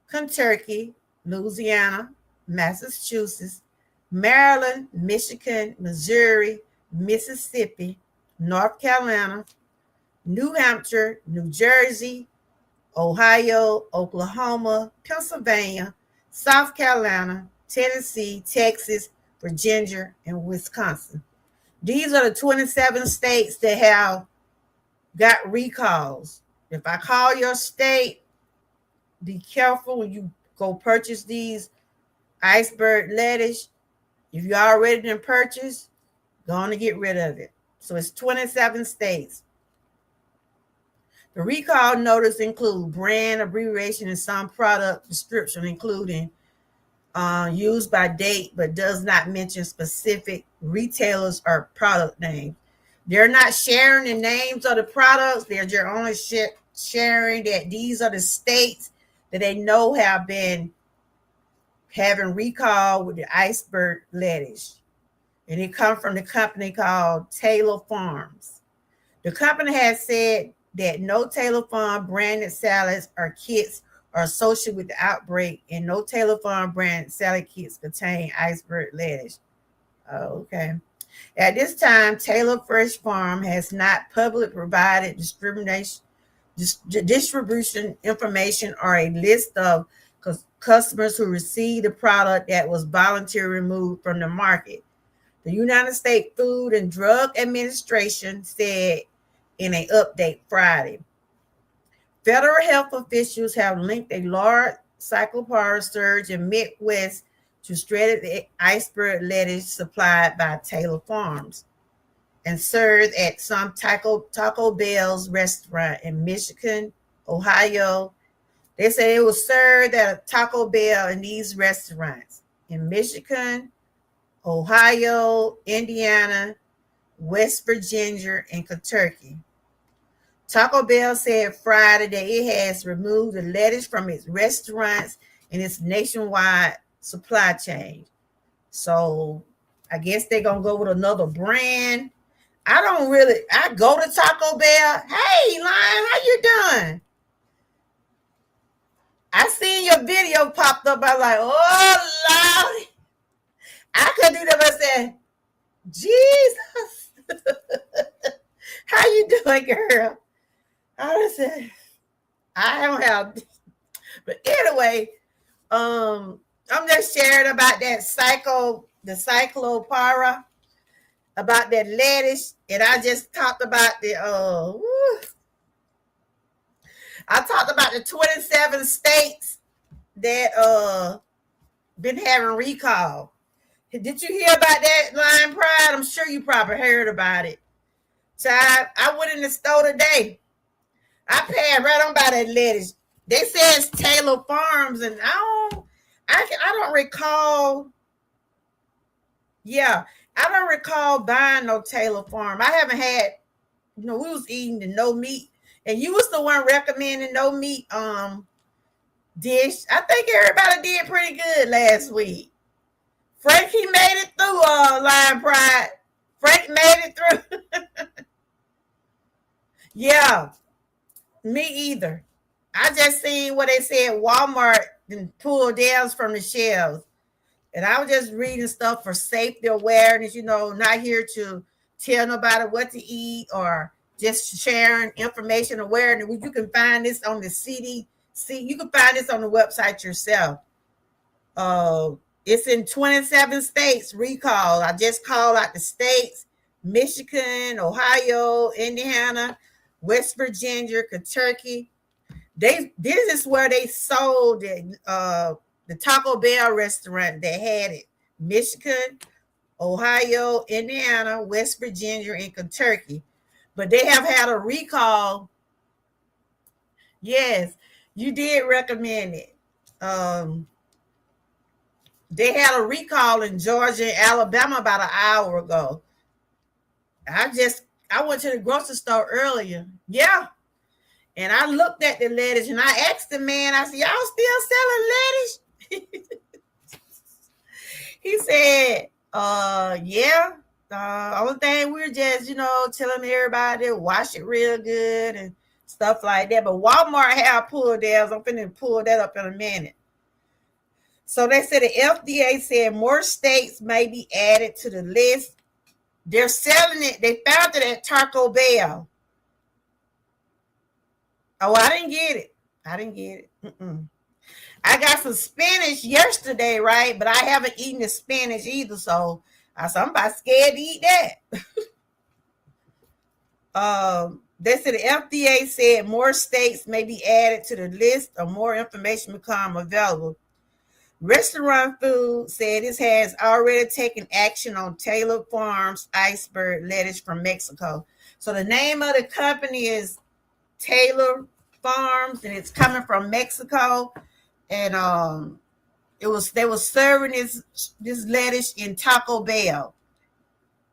Kentucky, Louisiana, Massachusetts, Maryland, Michigan, Missouri, Mississippi, North Carolina, New Hampshire, New Jersey, Ohio, Oklahoma, Pennsylvania, South Carolina, Tennessee, Texas, Virginia, and Wisconsin. These are the 27 states that have got recalls. If I call your state, be careful when you go purchase these iceberg lettuce. If you already done purchased, go on to get rid of it. So it's 27 states. The recall notice include brand abbreviation and some product description, including used by date, but does not mention specific retailers or product names. They're not sharing the names of the products. They're just only sharing that these are the states that they know have been having recall with the iceberg lettuce. And it comes from the company called Taylor Farms. The company has said that no Taylor Farm branded salads or kits are associated with the outbreak, and no Taylor Farm brand salad kits contain iceberg lettuce. Oh, okay. At this time, Taylor Fresh Farm has not publicly provided distribution information or a list of customers who received the product that was voluntarily removed from the market. The United States Food and Drug Administration said in an update Friday. Federal health officials have linked a large cyclopara surge in Midwest to shredded iceberg lettuce supplied by Taylor Farms and served at some Taco Bell's restaurant in Michigan, Ohio. They said it was served at a Taco Bell in these restaurants in Michigan, Ohio, Indiana, West Virginia, and Kentucky. Taco Bell said Friday that it has removed the lettuce from its restaurants and its nationwide supply chain. So I guess they're going to go with another brand. I go to Taco Bell. Hey, Lion, how you doing? I seen your video popped up. I was like, oh, Lord. I could do that. I said, Jesus. How you doing, girl? I said, I don't have. But anyway, I'm just sharing about that the cyclopara, about that lettuce. And I just talked about I talked about the 27 states that been having recall. Did you hear about that, Lion Pride? I'm sure you probably heard about it. So I went in the store today. I passed right on by that lettuce. They say it's Taylor Farms, and I don't recall. Yeah, I don't recall buying no Taylor Farm. I haven't had. We was eating the no meat, and you was the one recommending no meat dish. I think everybody did pretty good last week. Frankie made it through Lion Pride. Frank made it through. Yeah, me either. I just seen what they said Walmart and pulled theirs from the shelves. And I was just reading stuff for safety awareness, not here to tell nobody what to eat or just sharing information awareness. You can find this on the CDC. You can find this on the website yourself. It's in 27 states recall. I just called out the states: Michigan, Ohio, Indiana, West Virginia, Kentucky. This is where they sold the Taco Bell restaurant that had it: Michigan, Ohio, Indiana, West Virginia, and Kentucky. But they have had a recall. Yes, you did recommend it. They had a recall in Georgia and Alabama about an hour ago. I went to the grocery store earlier. Yeah. And I looked at the lettuce and I asked the man, I said, y'all still selling lettuce? He said, yeah. Only thing we're just, telling everybody to wash it real good and stuff like that. But Walmart have pulled theirs. I'm finna pull that up in a minute. So they said the FDA said more states may be added to the list. They're selling it. They found it at Taco Bell. Oh, I didn't get it. I didn't get it. I got some spinach yesterday, right? But I haven't eaten the spinach either, so I'm about scared to eat that. They said the FDA said more states may be added to the list or more information become available. Restaurant Food said it has already taken action on Taylor Farms iceberg lettuce from Mexico. So the name of the company is Taylor Farms, and it's coming from Mexico. And they were serving this lettuce in Taco Bell.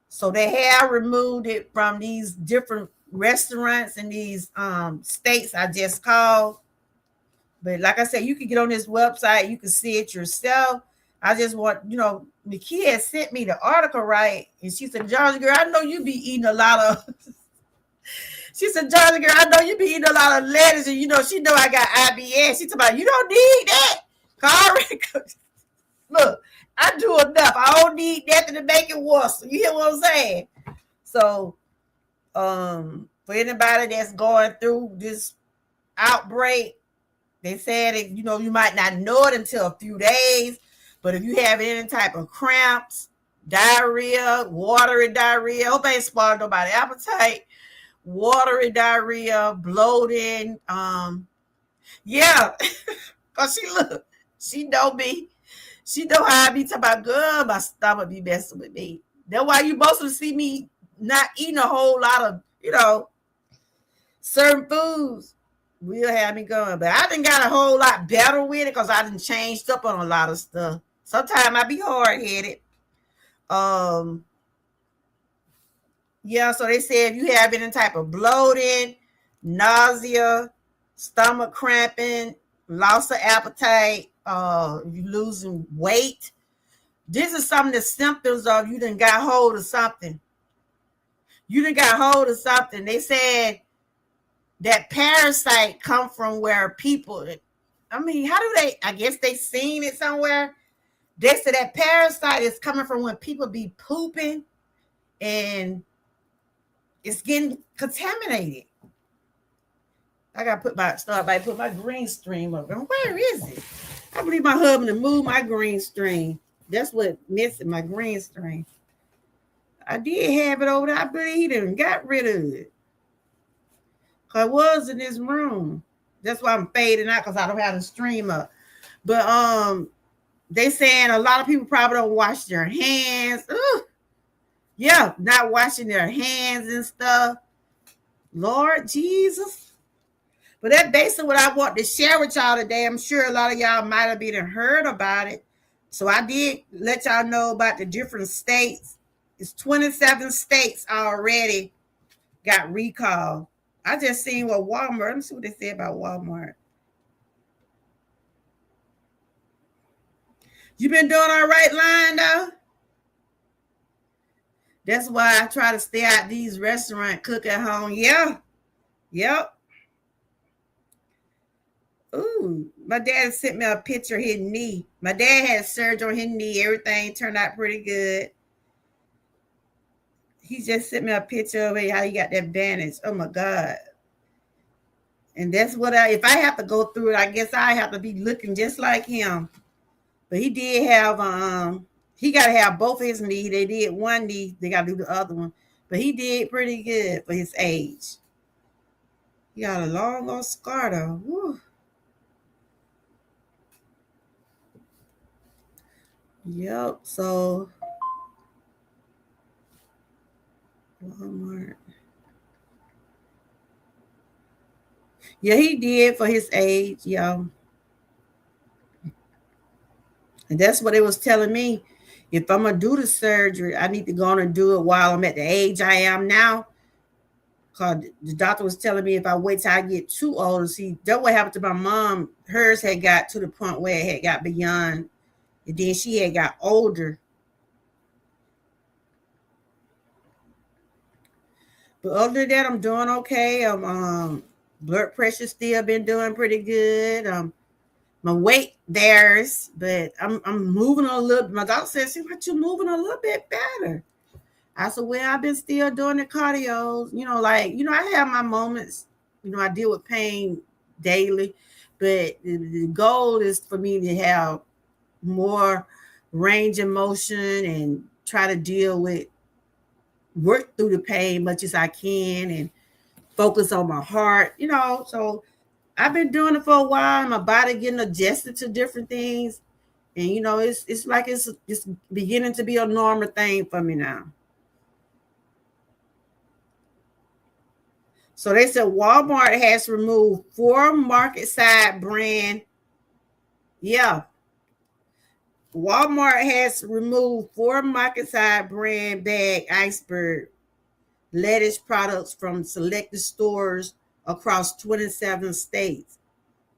So they have removed it from these different restaurants in these states I just called. But like I said, you can get on this website, you can see it yourself. I just want, Nikki had sent me the article, right? And she said, Georgia girl, I know you be eating a lot of she said, Georgia girl, I know you be eating a lot of lettuce, and she know I got IBS. She talking about, you don't need that. Look, I do enough. I don't need nothing to make it worse. You hear what I'm saying? So, for anybody that's going through this outbreak, they said it, you might not know it until a few days, but if you have any type of cramps, diarrhea, watery diarrhea, hope I ain't spoiled nobody's appetite, watery diarrhea, bloating, yeah, cause she know me. She know how I be talking about, girl, my stomach be messing with me. That's why you mostly see me not eating a whole lot of, certain foods will have me going. But I done got a whole lot better with it because I done changed up on a lot of stuff. Sometimes I be hard-headed. Yeah, so they say if you have any type of bloating, nausea, stomach cramping, loss of appetite, you losing weight, this is some of the symptoms of you done got hold of something. You done got hold of something. They said that parasite come from where people, how do they, I guess they seen it somewhere. They said that parasite is coming from when people be pooping and it's getting contaminated. I gotta put my green stream up. Where is it? I believe my husband to move my green stream. That's what missing, my green stream. I did have it over there. I believe he done got rid of it. Cause I was in this room. That's why I'm fading out because I don't have the stream up. But they saying a lot of people probably don't wash their hands. Ugh. Yeah, not washing their hands and stuff. Lord Jesus. But that's basically what I want to share with y'all today. I'm sure a lot of y'all might have even heard about it. So I did let y'all know about the different states. It's 27 states already got recalled. I just seen what Walmart, let me see what they say about Walmart. You been doing all right, Lion, though? That's why I try to stay out these restaurants, cook at home. Yeah. Yep. Ooh, my dad sent me a picture of his knee. My dad had surgery on his knee. Everything turned out pretty good. He just sent me a picture of it, how he got that bandage. Oh, my God. And that's what if I have to go through it, I guess I have to be looking just like him. But he did have, he got to have both his knees. They did one knee. They got to do the other one. But he did pretty good for his age. He got a long old scar, though. Woo. Yep. So, Walmart. Yeah, he did for his age. Yeah. And that's what it was telling me. If I'm going to do the surgery, I need to go on and do it while I'm at the age I am now. Because the doctor was telling me if I wait till I get too old, see, that's what happened to my mom. Hers had got to the point where it had got beyond, and then she had got older. But other than that, I'm doing okay. Blood pressure still been doing pretty good. My weight varies, but I'm moving a little. My doctor said, "See, what you moving a little bit better." I said, well, I've been still doing the cardio. I have my moments. I deal with pain daily. But the goal is for me to have more range of motion and try to deal with work through the pain much as I can and focus on my heart, So I've been doing it for a while. My body getting adjusted to different things. And it's like it's beginning to be a normal thing for me now. So they said Walmart has removed 4 market side brand. Yeah. Walmart has removed 4 market side brand bag iceberg lettuce products from selected stores across 27 states.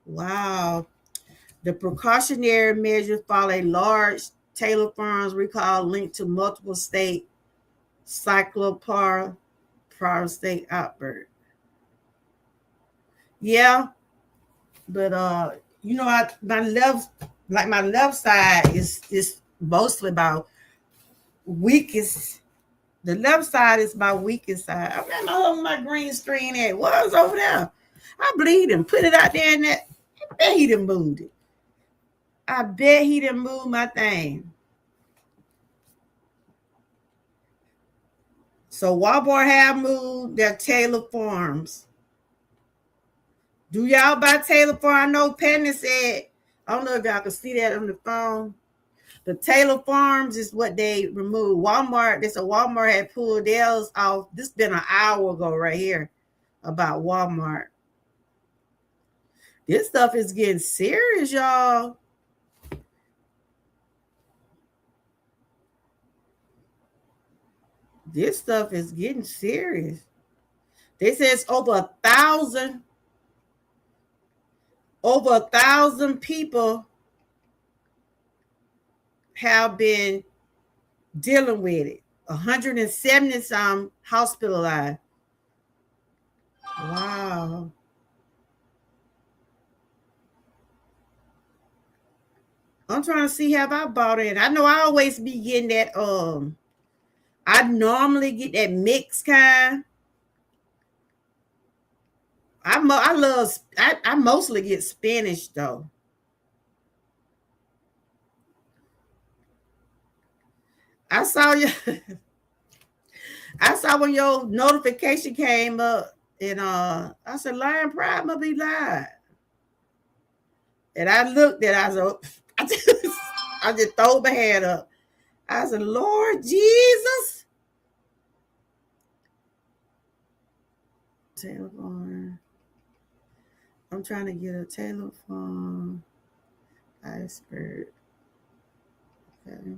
Wow. The precautionary measures follow a large Taylor Farms recall linked to multiple state cyclopara state outbreak. Yeah, but my left side is mostly about weakest. The left side is my weakest side. I don't know where my green screen at. What was over there? I believe him. Put it out there in that. I bet he done moved it. I bet he done moved my thing. So Walmart have moved their Taylor Farms. Do y'all buy Taylor Farms? I know Penny said, I don't know if y'all can see that on the phone. The Taylor Farms is what they removed. Walmart, they said Walmart had pulled theirs off. This been an hour ago right here about Walmart. This stuff is getting serious, y'all. This stuff is getting serious. They say it's over 1,000 people have been dealing with it. 170 some hospitalized. Wow. I'm trying to see have I bought it. I know I always be getting that I normally get that mixed kind. I mostly get spinach though. I saw you I saw when your notification came up and I said Lion Pride must be live. And I looked at I said I just throw my hand up. I said, Lord Jesus. Telephone. I'm trying to get a telephone iceberg. Okay.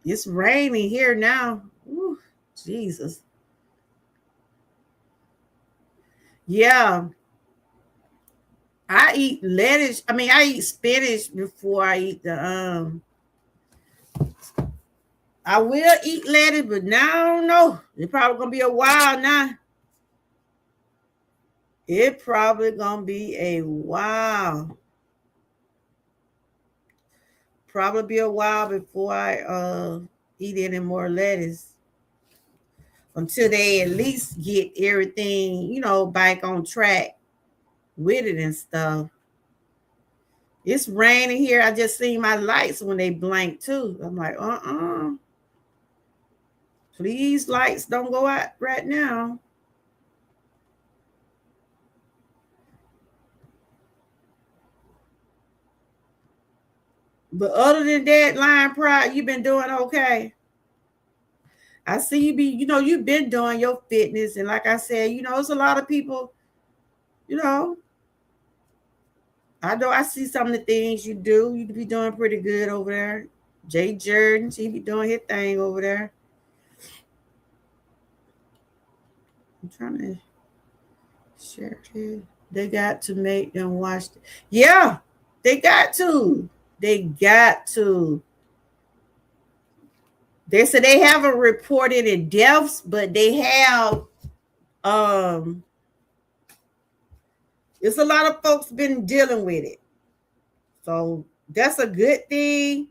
It's raining here now. Ooh, Jesus. Yeah. I eat lettuce. I mean, I eat spinach before I eat the I will eat lettuce, but now I don't know. It's probably gonna be a while now. It probably gonna be a while. Probably be a while before I eat any more lettuce. Until they at least get everything, back on track with it and stuff. It's raining here. I just seen my lights when they blank too. I'm like, please, lights don't go out right now. But other than that, Lion Pride, you've been doing okay. I see you've been doing your fitness. And like I said, it's a lot of people, you know, I know I see some of the things you do. You be doing pretty good over there. Jay Jordan, he be doing his thing over there. I'm trying to share it. They got to make them watch. Yeah, they got to. They got to. They said they haven't reported any deaths, but they have. It's a lot of folks been dealing with it, so that's a good thing.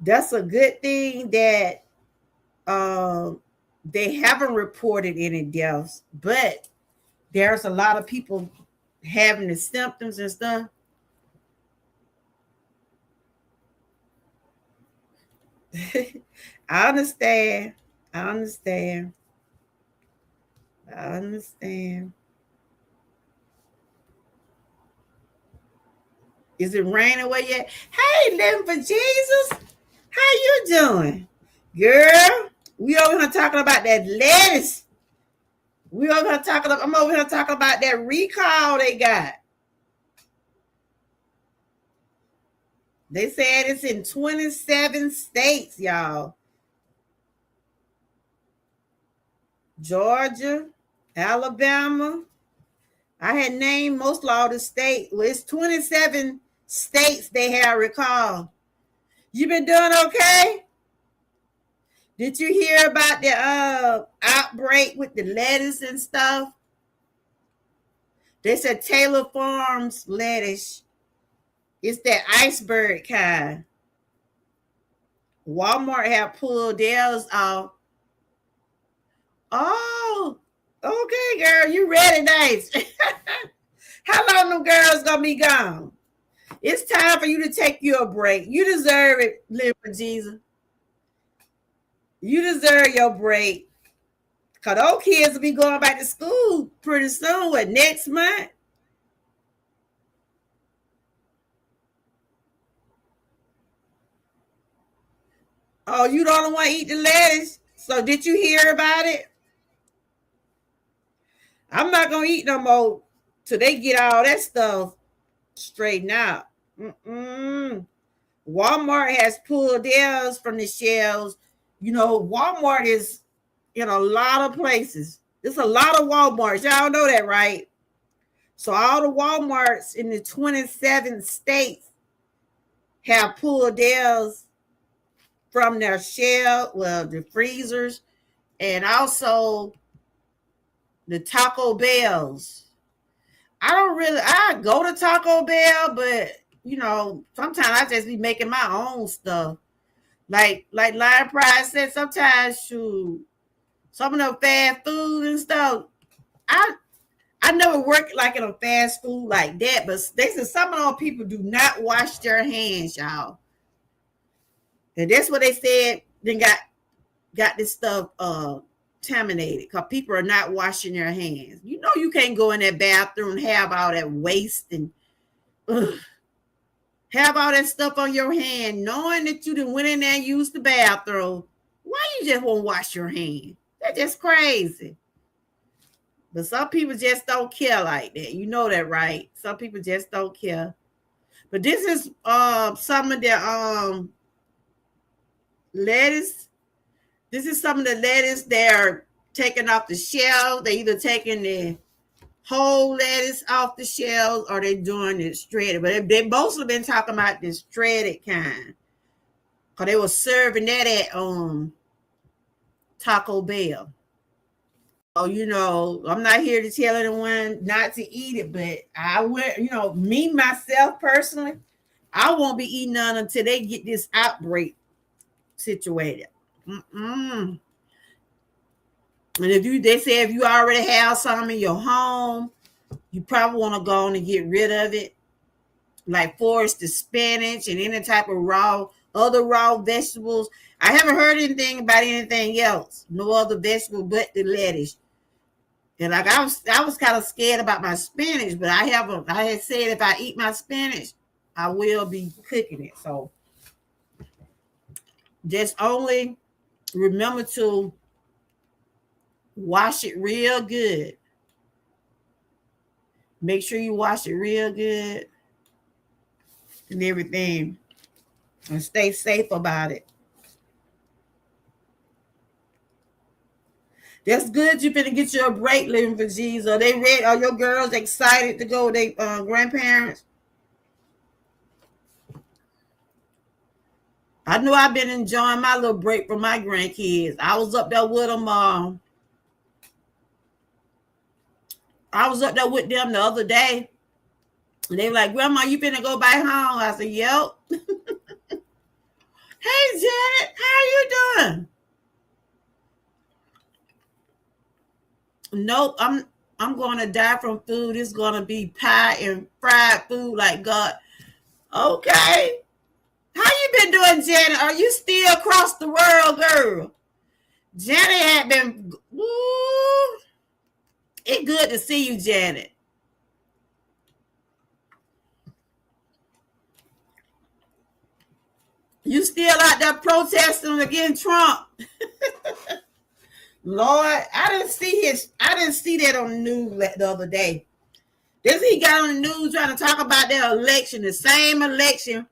That's a good thing that they haven't reported any deaths, but there's a lot of people having the symptoms and stuff. I understand. I understand. I understand. Is it raining where you at? Hey, living for Jesus. How you doing? Girl, we over here talking about that lettuce. I'm over here talking about that recall they got. They said it's in 27 states, y'all. Georgia, Alabama. I had named most of all the states. Well, it's 27 states they have recall. You been doing okay? Did you hear about the outbreak with the lettuce and stuff? They said Taylor Farms lettuce. It's that iceberg kind. Walmart have pulled theirs off. Oh, okay, girl, you ready, nice. How long them girls gonna be gone? It's time for you to take you a break. You deserve it, live for Jesus. You deserve your break. Cause those kids will be going back to school pretty soon. What, next month? Oh, you don't want to eat the lettuce. So did you hear about it? I'm not gonna eat no more till they get all that stuff straightened out. Mm-mm. Walmart has pulled theirs from the shelves. You know, Walmart is in a lot of places. There's a lot of Walmarts. Y'all know that, right? So all the Walmarts in the 27 states have pulled theirs from their shelf, well, the freezers, and also the Taco Bells. I go to Taco Bell, but you know, sometimes I just be making my own stuff. Like Lion Pride said, sometimes shoot, some of the fast food and stuff. I I never worked like in a fast food like that, but they said some of those people do not wash their hands, y'all. And that's what they said. Then got this stuff contaminated because people are not washing their hands. You know you can't go in that bathroom and have all that waste and ugh, have all that stuff on your hand, knowing that you done went in there and used the bathroom. Why you just won't wash your hand? That's just crazy. But some people just don't care like that. You know that, right? Some people just don't care. But this is some of the lettuce. This is some of the lettuce they're taking off the shelf. They either taking the whole lettuce off the shelves or they doing it shredded. But they mostly been talking about the shredded kind. Because they were serving that at Taco Bell. Oh, you know, I'm not here to tell anyone not to eat it, but I would, you know, me myself personally, I won't be eating none until they get this outbreak situated. Mm-mm. And they say if you already have some in your home, you probably want to go on and get rid of it. Like forage the spinach and any type of other raw vegetables. I haven't heard anything about anything else. No other vegetable but the lettuce. And like I was kind of scared about my spinach, but I had said if I eat my spinach, I will be cooking it. So just only remember to wash it real good. Make sure you wash it real good and everything. And stay safe about it. That's good. You finna get you a break, living for Jesus. Are they ready? Are your girls excited to go with their grandparents? I know I've been enjoying my little break from my grandkids. I was up there with them. I was up there with them the other day. And they were like, Grandma, you finna go back home? I said, yep. Hey, Janet, how you doing? Nope, I'm going to die from food. It's going to be pie and fried food like God. Okay. How you been doing, Janet? Are you still across the world, girl? Janet had been. Ooh, it's good to see you, Janet. You still out there protesting against Trump? Lord, I didn't see that on the news the other day. This he got on the news trying to talk about their election, the same election.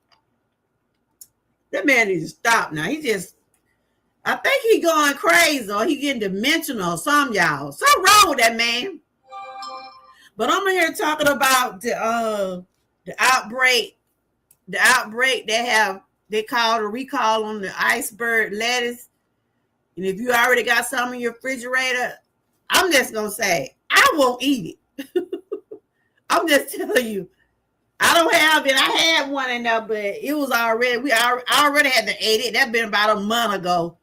That man needs to stop now. I think he going crazy or he getting dimensional or something, y'all. Something wrong with that man. But I'm here talking about the outbreak, they called a recall on the iceberg lettuce. And if you already got some in your refrigerator, I'm just gonna say I won't eat it. I'm just telling you, I don't have it. I had one in there, but it was already I already had to eat it. That been about a month ago.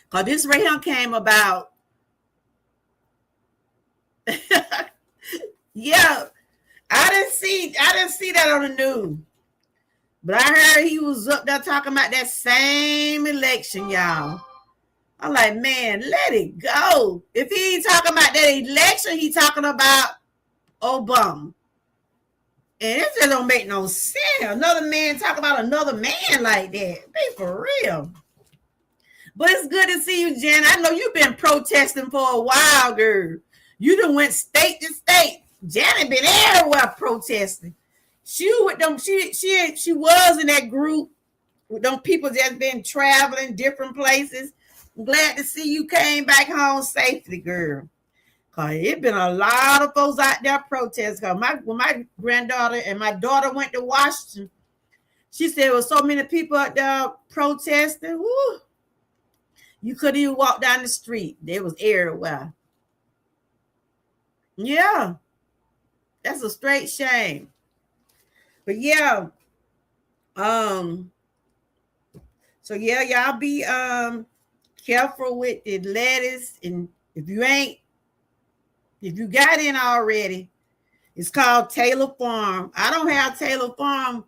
Cause this right here came about. Yeah, I didn't see that on the news. But I heard he was up there talking about that same election, y'all. I'm like, man, let it go. If he ain't talking about that election, he talking about Obama. And it just don't make no sense. Another man talk about another man like that. Be for real. But it's good to see you, Jen. I know you've been protesting for a while, girl. You done went state to state. Janet been everywhere protesting. She with them. She was in that group with them people that's been traveling different places. I'm glad to see you came back home safely, girl. Cause it been a lot of folks out there protesting. Cause when my granddaughter and my daughter went to Washington, she said there was so many people out there protesting. Woo, you couldn't even walk down the street. There was everywhere. Yeah, that's a straight shame. But yeah, um, so yeah, y'all be careful with the lettuce, and if you got in already, it's called Taylor Farm. I don't have Taylor Farm,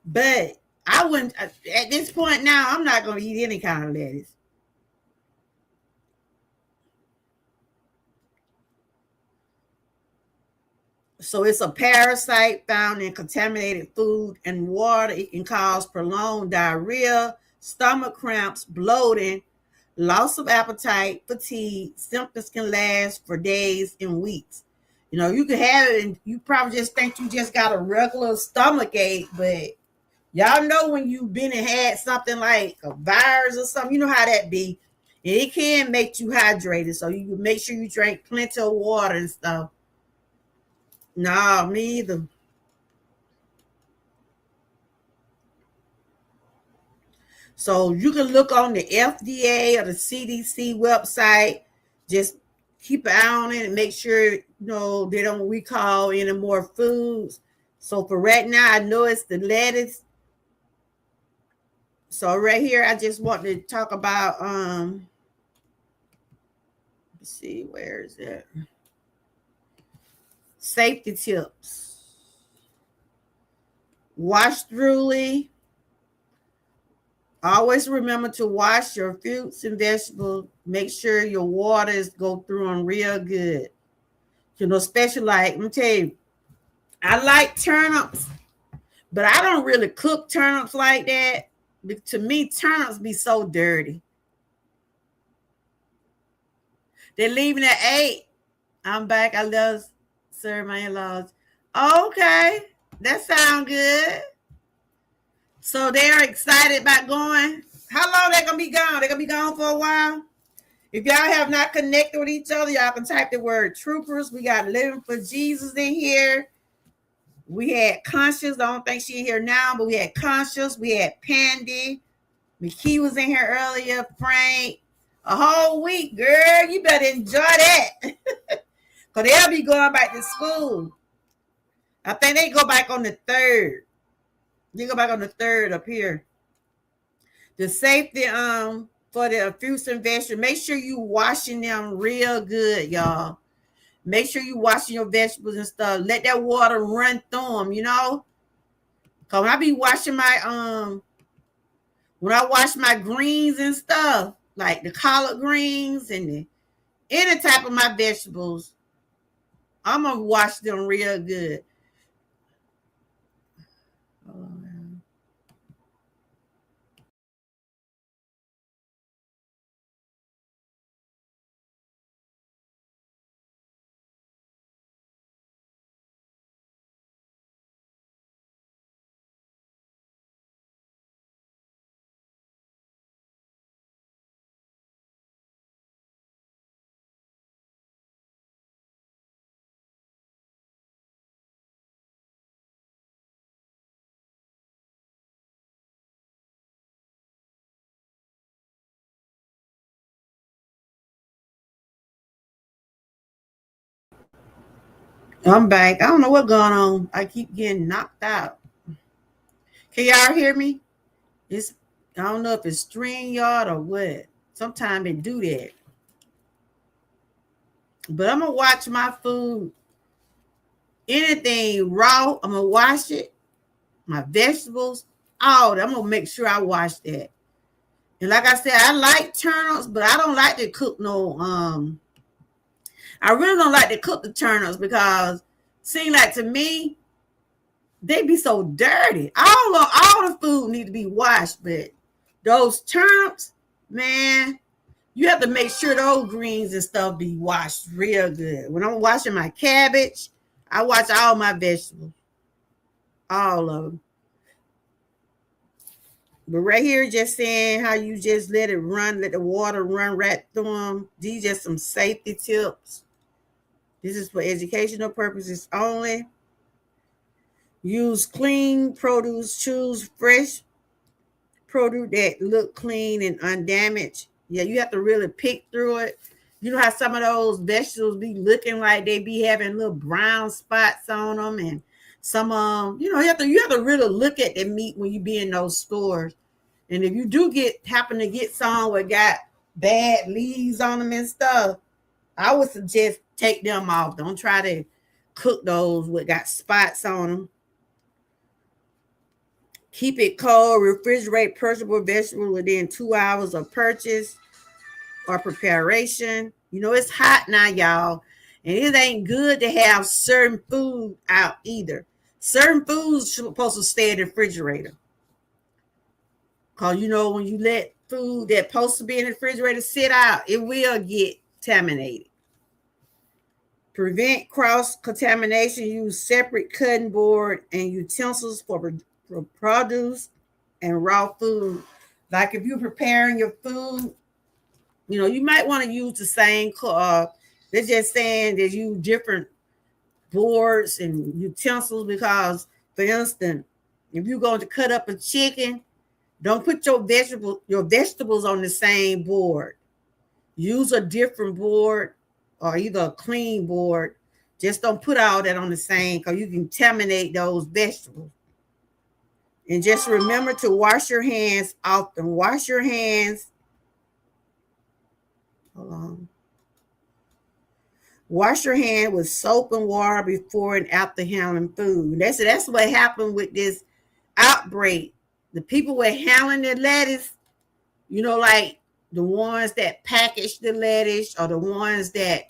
but I wouldn't at this point now. I'm not going to eat any kind of lettuce. So it's a parasite found in contaminated food and water. It can cause prolonged diarrhea, stomach cramps, bloating, loss of appetite, fatigue. Symptoms can last for days and weeks. You know, you can have it and you probably just think you just got a regular stomach ache, but y'all know when you've been and had something like a virus or something, you know how that be. And it can make you hydrated. So you make sure you drink plenty of water and stuff. No, me either. So you can look on the FDA or the CDC website. Just keep an eye on it and make sure they don't recall any more foods. So for right now, I know it's the lettuce. So right here, I just want to talk about let's see, where is it? Safety tips. Wash thoroughly. Always remember to wash your fruits and vegetables. Make sure your waters go through them real good. Especially like, let me tell you, I like turnips, but I don't really cook turnips like that. To me, turnips be so dirty. They're leaving at 8. I'm back. I love serve my in-laws. Okay, that sounds good. So they're excited about going. How long they gonna be gone? They're gonna be gone for a while. If y'all have not connected with each other, y'all can type the word troopers. We got Living for Jesus in here. We had Conscious. I don't think she's here now, but we had Conscious. We had Pandy. McKee was in here earlier. Frank. A whole week, girl. You better enjoy that. Because they'll be going back to school. I think they go back on the 3rd. They go back on the 3rd up here. the safety for the fruits and vegetables. Make sure you washing them real good, y'all. Make sure you washing your vegetables and stuff. Let that water run through them, you know. Cause when I be washing my when I wash my greens and stuff, like the collard greens and any type of my vegetables, I'm gonna wash them real good. I'm back. I don't know what's going on. I keep getting knocked out. Can y'all hear me? It's I don't know if it's StreamYard or what. Sometimes it do that. But I'm gonna watch my food. Anything raw, I'm gonna wash it. My vegetables, all that. I'm gonna make sure I wash that. And like I said, I like turnips, but I don't like to cook no I really don't like to cook the turnips because seem like to me they be so dirty. All the food need to be washed, but those turnips, man, you have to make sure those greens and stuff be washed real good. When I'm washing my cabbage, I wash all my vegetables, all of them. But right here, just saying how you just let it run, let the water run right through them. These just some safety tips. This is for educational purposes only. Use clean produce. Choose fresh produce that look clean and undamaged. Yeah, you have to really pick through it. You know how some of those vegetables be looking like they be having little brown spots on them, and some you have to really look at the meat when you be in those stores. And if you do happen to get some that got bad leaves on them and stuff, I would suggest take them off. Don't try to cook those with got spots on them. Keep it cold. Refrigerate perishable vegetables within 2 hours of purchase or preparation. You know, it's hot now, y'all. And it ain't good to have certain food out either. Certain foods supposed to stay in the refrigerator. Because, you know, when you let food that's supposed to be in the refrigerator sit out, it will get contaminated. Prevent cross contamination. Use separate cutting board and utensils for produce and raw food. Like if you're preparing your food, you know, you might want to use the same. They're just saying that you different boards and utensils because, for instance, if you're going to cut up a chicken, don't put your vegetables on the same board. Use a different board or either a clean board. Just don't put all that on the same because you can contaminate those vegetables. And just remember to wash your hands often. Wash your hands. Hold on. Wash your hand with soap and water before and after handling food. That's what happened with this outbreak. The people were handling the lettuce, you know, like the ones that package the lettuce or the ones that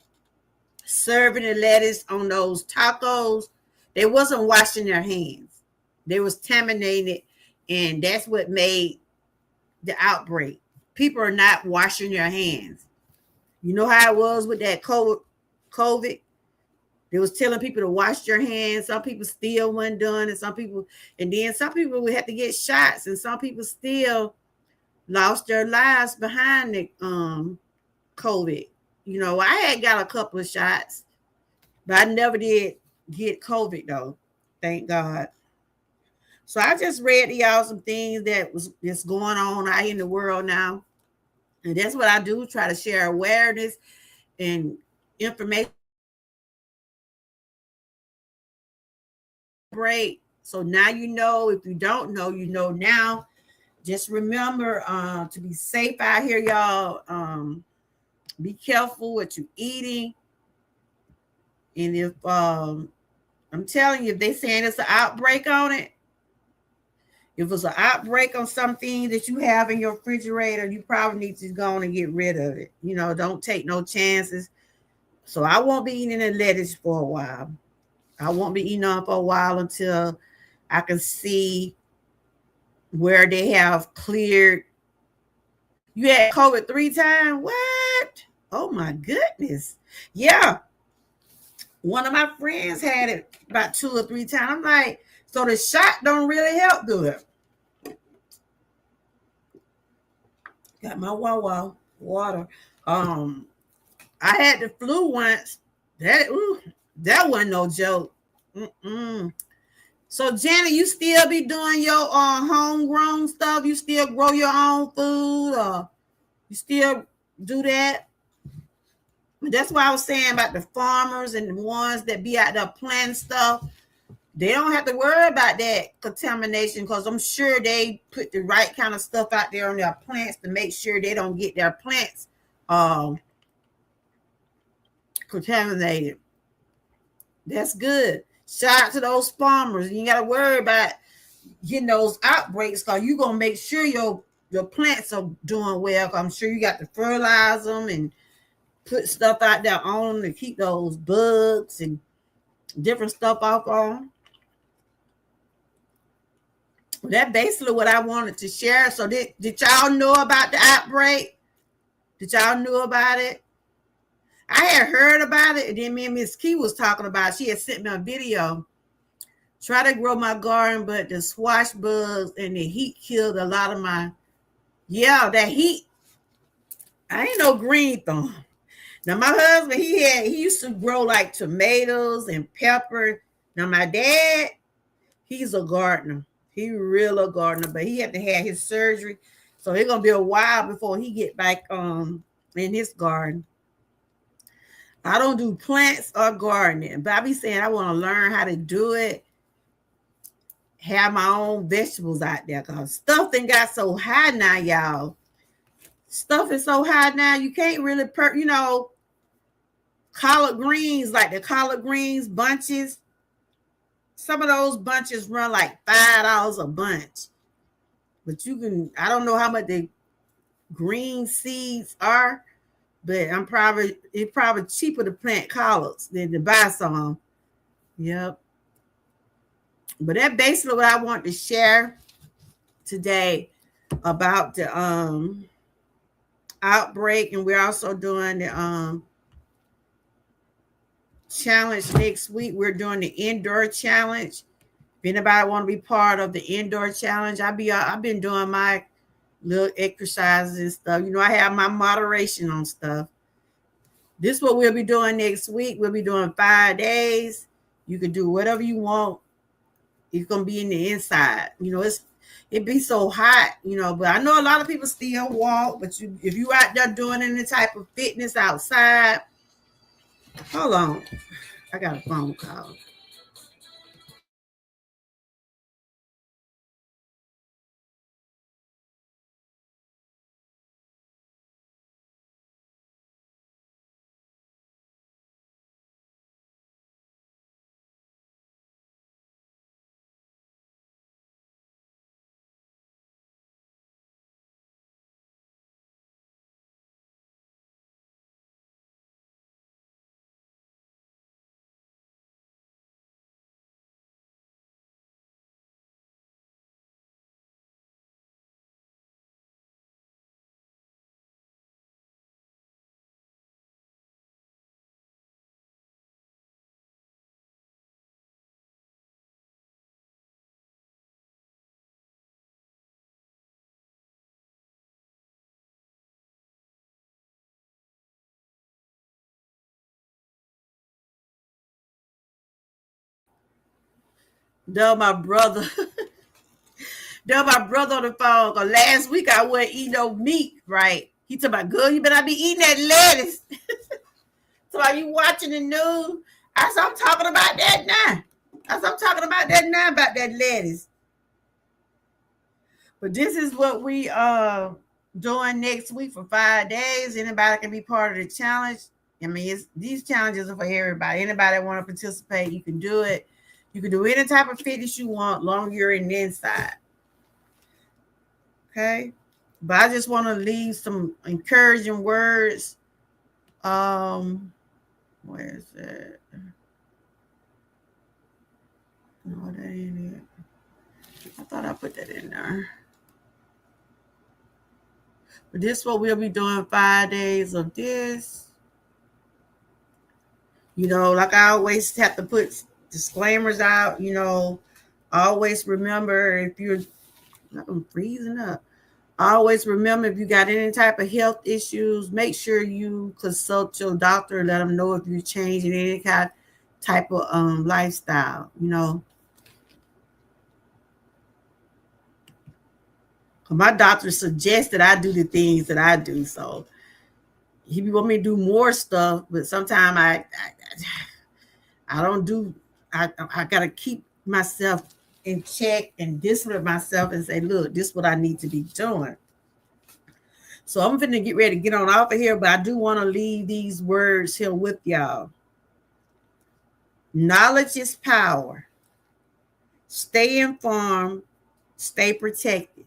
serving the lettuce on those tacos, they wasn't washing their hands. They was contaminated, and that's what made the outbreak. People are not washing their hands. You know how it was with that COVID? They was telling people to wash their hands. Some people still weren't done, and then some people would have to get shots, and some people still lost their lives behind the COVID. You know, I had got a couple of shots, but I never did get COVID though. Thank God. So I just read to y'all some things that's going on out in the world now. And that's what I do, try to share awareness and information. Break. So now you know, if you don't know, you know now. Just remember to be safe out here, y'all. Be careful what you're eating. And if I'm telling you, if they saying it's an outbreak on it, if it's an outbreak on something that you have in your refrigerator, you probably need to go on and get rid of it. Don't take no chances. So I won't be eating the lettuce for a while. I won't be eating on for a while until I can see where they have cleared. You had COVID 3 times? What? Oh my goodness. Yeah. One of my friends had it about 2 or 3 times. I'm like, so the shot don't really help, do it? Got my water. I had the flu once. That wasn't no joke. Mm-mm. So Janet, you still be doing your homegrown stuff? You still grow your own food, or you still do that? That's why I was saying about the farmers and the ones that be out there planting stuff. They don't have to worry about that contamination because I'm sure they put the right kind of stuff out there on their plants to make sure they don't get their plants contaminated. That's good. Shout out to those farmers. You got to worry about getting those outbreaks because you're going to make sure your plants are doing well. I'm sure you got to fertilize them and put stuff out there on them to keep those bugs and different stuff off on. That's basically what I wanted to share. So did y'all know about the outbreak? Did y'all know about it? I had heard about it, and then me and Miss Key was talking about it. She had sent me a video. Try to grow my garden, but the squash bugs and the heat killed a lot of that heat. I ain't no green thumb. Now my husband, he used to grow like tomatoes and pepper. Now my dad, he's a gardener. He real a gardener, but he had to have his surgery. So it's gonna be a while before he get back in his garden. I don't do plants or gardening, but I be saying I want to learn how to do it. Have my own vegetables out there because stuff done got so high now, y'all. Stuff is so high now, you can't really collard greens, like the collard greens bunches. Some of those bunches run like $5 a bunch. But I don't know how much the green seeds are, but it's probably cheaper to plant collards than to buy some. Yep. But that's basically what I want to share today about the outbreak. And we're also doing the challenge next week. We're doing the indoor challenge. If anybody want to be part of the indoor challenge, I've been doing my little exercises and stuff. I have my moderation on stuff. This is what we'll be doing next week. We'll be doing 5 days. You can do whatever you want. It's gonna be in the inside. It be so hot, but I know a lot of people still walk, but if you out there doing any type of fitness outside, hold on. I got a phone call. Though my brother, though my brother on the phone. Cause last week I wasn't eating no meat, right? He told my girl, you better be eating that lettuce. So are you watching the news? I'm talking about that now. I'm talking about that now about that lettuce. But this is what we doing next week for 5 days. Anybody can be part of the challenge. I mean, these challenges are for everybody. Anybody that want to participate, you can do it. You can do any type of fitness you want, long you're in the inside. Okay. But I just want to leave some encouraging words. Where is it? No, that ain't it. I thought I put that in there. But this is what we'll be doing 5 days of this. You know, like I always have to put disclaimers out, you know, always remember if you're I'm freezing up. Always remember if you got any type of health issues, make sure you consult your doctor, let them know if you're changing any kind type of lifestyle, you know. My doctor suggested I do the things that I do, so he want me to do more stuff, but sometimes I don't do. I gotta keep myself in check and discipline myself and say, look, this is what I need to be doing. So I'm finna get ready to get on off of here, but I do want to leave these words here with y'all. Knowledge is power. Stay informed. Stay protected.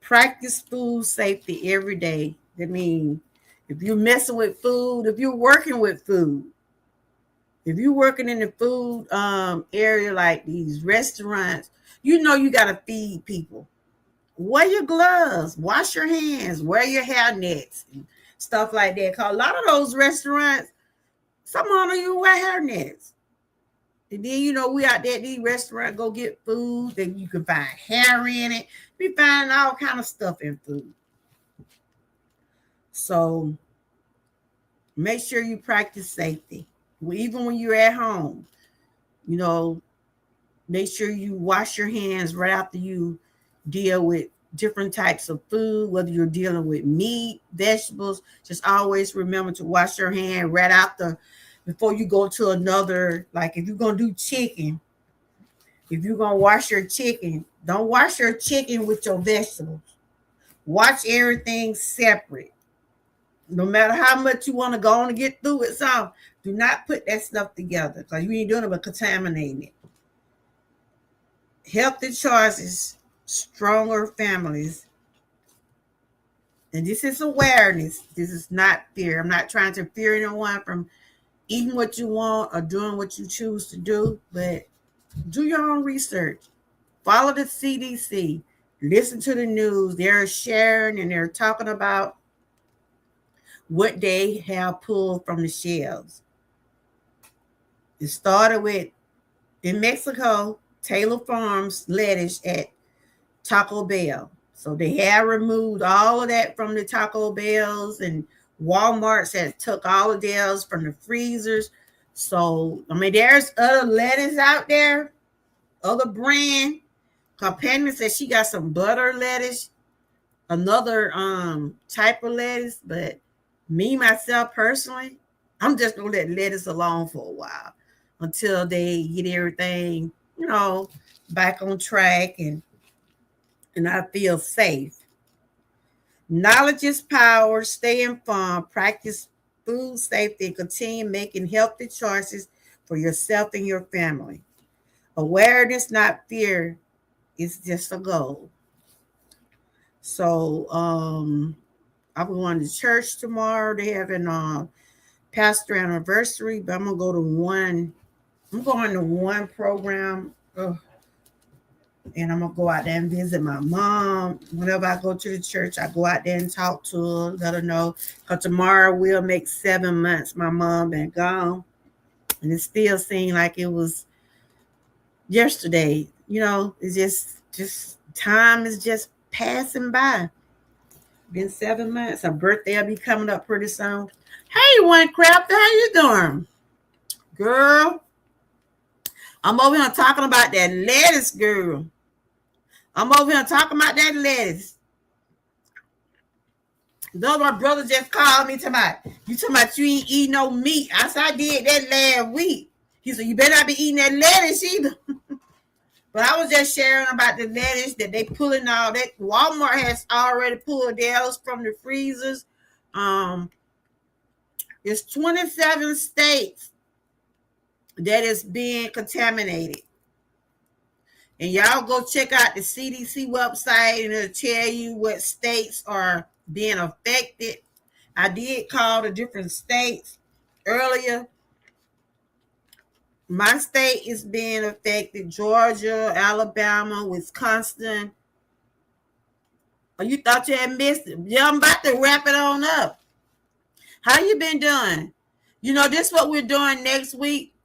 Practice food safety every day. That means if you're messing with food, if you're working with food, if you're working in the food area like these restaurants, you know you got to feed people. Wear your gloves, wash your hands, wear your hair nets, and stuff like that. Because a lot of those restaurants, some of them you wear hair nets. And then, you know, we out there at these restaurants, go get food, then you can find hair in it. We find all kind of stuff in food. So make sure you practice safety. Even when you're at home, you know, make sure you wash your hands right after you deal with different types of food, whether you're dealing with meat, vegetables. Just always remember to wash your hand right after, before you go to another. Like if you're going to do chicken, if you're going to wash your chicken, don't wash your chicken with your vegetables. Wash everything separate. No matter how much you want to go on and get through it, so do not put that stuff together because you ain't doing it but contaminating it. Healthy choices, stronger families. And this is awareness. This is not fear. I'm not trying to fear anyone from eating what you want or doing what you choose to do, but do your own research. Follow the CDC. Listen to the news. They're sharing and they're talking about what they have pulled from the shelves. It started with, in Mexico, Taylor Farms lettuce at Taco Bell. So they have removed all of that from the Taco Bells, and Walmart's had took all of theirs from the freezers. So, I mean, there's other lettuce out there, other brand. Companion says she got some butter lettuce, another type of lettuce, but me, myself, personally, I'm just going to let lettuce alone for a while until they get everything, you know, back on track and I feel safe. Knowledge is power. Stay informed. Practice food safety and continue making healthy choices for yourself and your family. Awareness, not fear, is just a goal. So, I'm going to church tomorrow. They having a pastor anniversary, but I'm gonna go to one. I'm going to one program, and I'm gonna go out there and visit my mom. Whenever I go to the church, I go out there and talk to her, let her know. Because tomorrow will make 7 months my mom been gone, and it still seemed like it was yesterday. You know, it's just time is just passing by. Been 7 months. Her birthday will be coming up pretty soon. Hey, One Crafter, how you doing? Girl, I'm over here talking about that lettuce, girl. I'm over here talking about that lettuce. Though my brother just called me tonight. You talking about you ain't eating no meat. I said I did that last week. He said, you better not be eating that lettuce either. But I was just sharing about the lettuce that they pulling all that. Walmart has already pulled theirs from the freezers. Um, it's 27 states that is being contaminated. And y'all go check out the CDC website and it'll tell you what states are being affected. I did call the different states earlier. My state is being affected: Georgia, Alabama, Wisconsin. Oh, you thought you had missed it? Yeah, I'm about to wrap it on up. How you been doing? You know, this is what we're doing next week.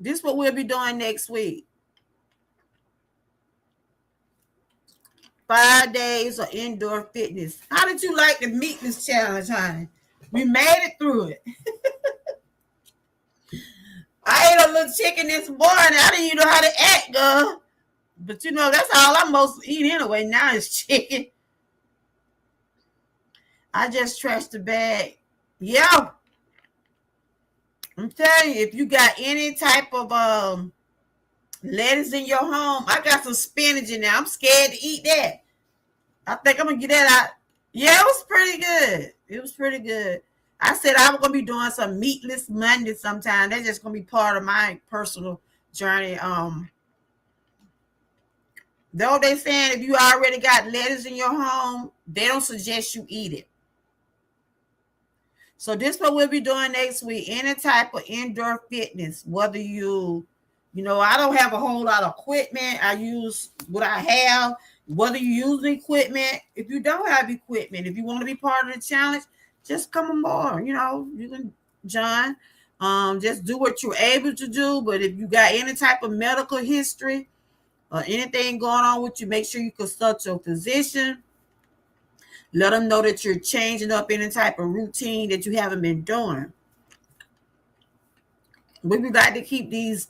This is what we'll be doing next week. 5 days of indoor fitness. How did you like the meatless challenge, honey? We made it through it. I ate a little chicken this morning. I didn't even know how to act, girl. But you know, that's all I most eat anyway. Now is chicken. I just trashed the bag. Yeah. I'm telling you, if you got any type of lettuce in your home, I got some spinach in there. I'm scared to eat that. I think I'm gonna get that out. Yeah, it was pretty good. It was pretty good. I said I was gonna be doing some meatless Monday sometime. That's just gonna be part of my personal journey. Though they saying if you already got lettuce in your home, they don't suggest you eat it. So this is what we'll be doing next week. Any type of indoor fitness, whether I don't have a whole lot of equipment. I use what I have. Whether you use the equipment, if you don't have equipment, if you want to be part of the challenge, just come on board. You can join. Just do what you're able to do. But if you got any type of medical history or anything going on with you, make sure you consult your physician. Let them know that you're changing up any type of routine that you haven't been doing. We would like to keep these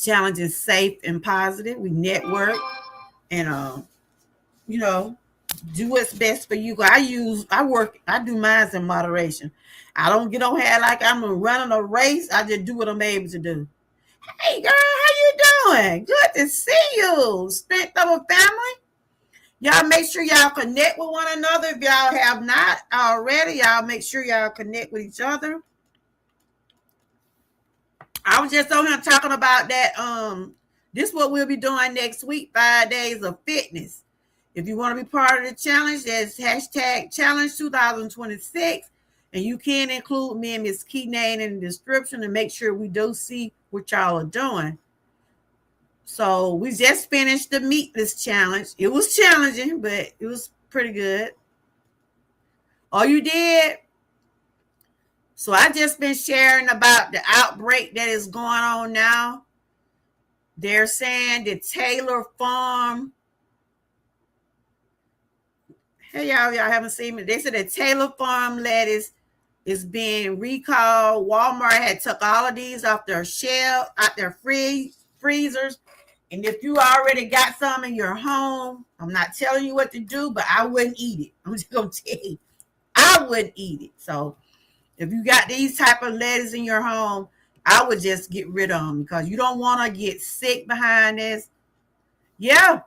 challenges safe and positive. We network and do what's best for you. I do mine in moderation. I don't get on here like I'm running a race. I just do what I'm able to do. Hey girl, how you doing? Good to see you. Strength of a family. Y'all make sure y'all connect with one another. If y'all have not already, y'all make sure y'all connect with each other. I was just on here talking about that. This is what we'll be doing next week, 5 days of fitness. If you want to be part of the challenge, that's hashtag challenge 2026. And you can include me and Miss Keenan in the description and make sure we do see what y'all are doing. So we just finished the meatless challenge. It was challenging, but it was pretty good. Oh, you did? So I just been sharing about the outbreak that is going on now. They're saying the Taylor Farm. Hey, y'all haven't seen me. They said the Taylor Farm lettuce is being recalled. Walmart had took all of these off their shelf, out their freezers. And if you already got some in your home, I'm not telling you what to do, but I wouldn't eat it. I'm just going to tell you, I wouldn't eat it. So if you got these type of lettuce in your home, I would just get rid of them because you don't want to get sick behind this. Yeah.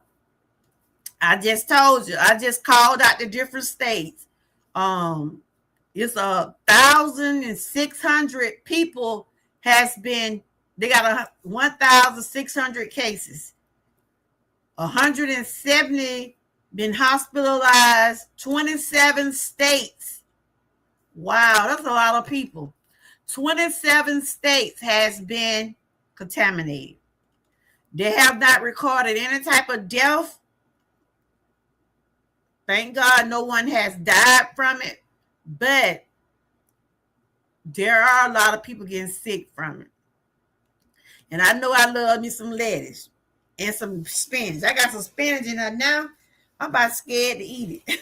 I just told you. I just called out the different states. It's 1,600 people they got 1,600 cases. 170 been hospitalized, 27 states. Wow, that's a lot of people. 27 states has been contaminated. They have not recorded any type of death. Thank God no one has died from it, but there are a lot of people getting sick from it. And I know I love me some lettuce and some spinach. I got some spinach in there now. I'm about scared to eat it.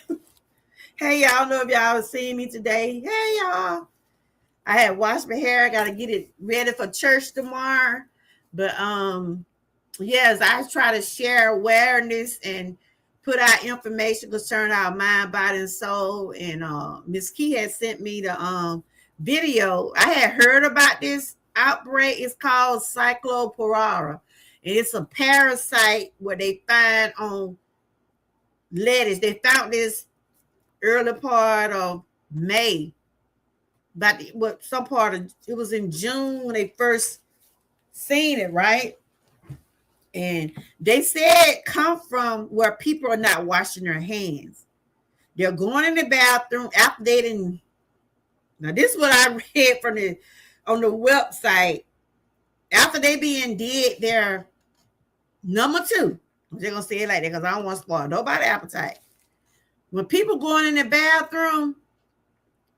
Hey, y'all, know if y'all seen me today. Hey, y'all. I had washed my hair. I got to get it ready for church tomorrow. But, yes, I try to share awareness and put out information concerning our mind, body, and soul. And Miss Key had sent me the video. I had heard about this outbreak is called cycloporara. And it's a parasite where they find on lettuce. They found this early part of May. But what some part of it was in June when they first seen it, right? And they said come from where people are not washing their hands. They're going in the bathroom after they didn't. Now this is what I read from the on the website. After they being did their number two, I'm just gonna say it like that because I don't want to spoil nobody appetite. When people going in the bathroom,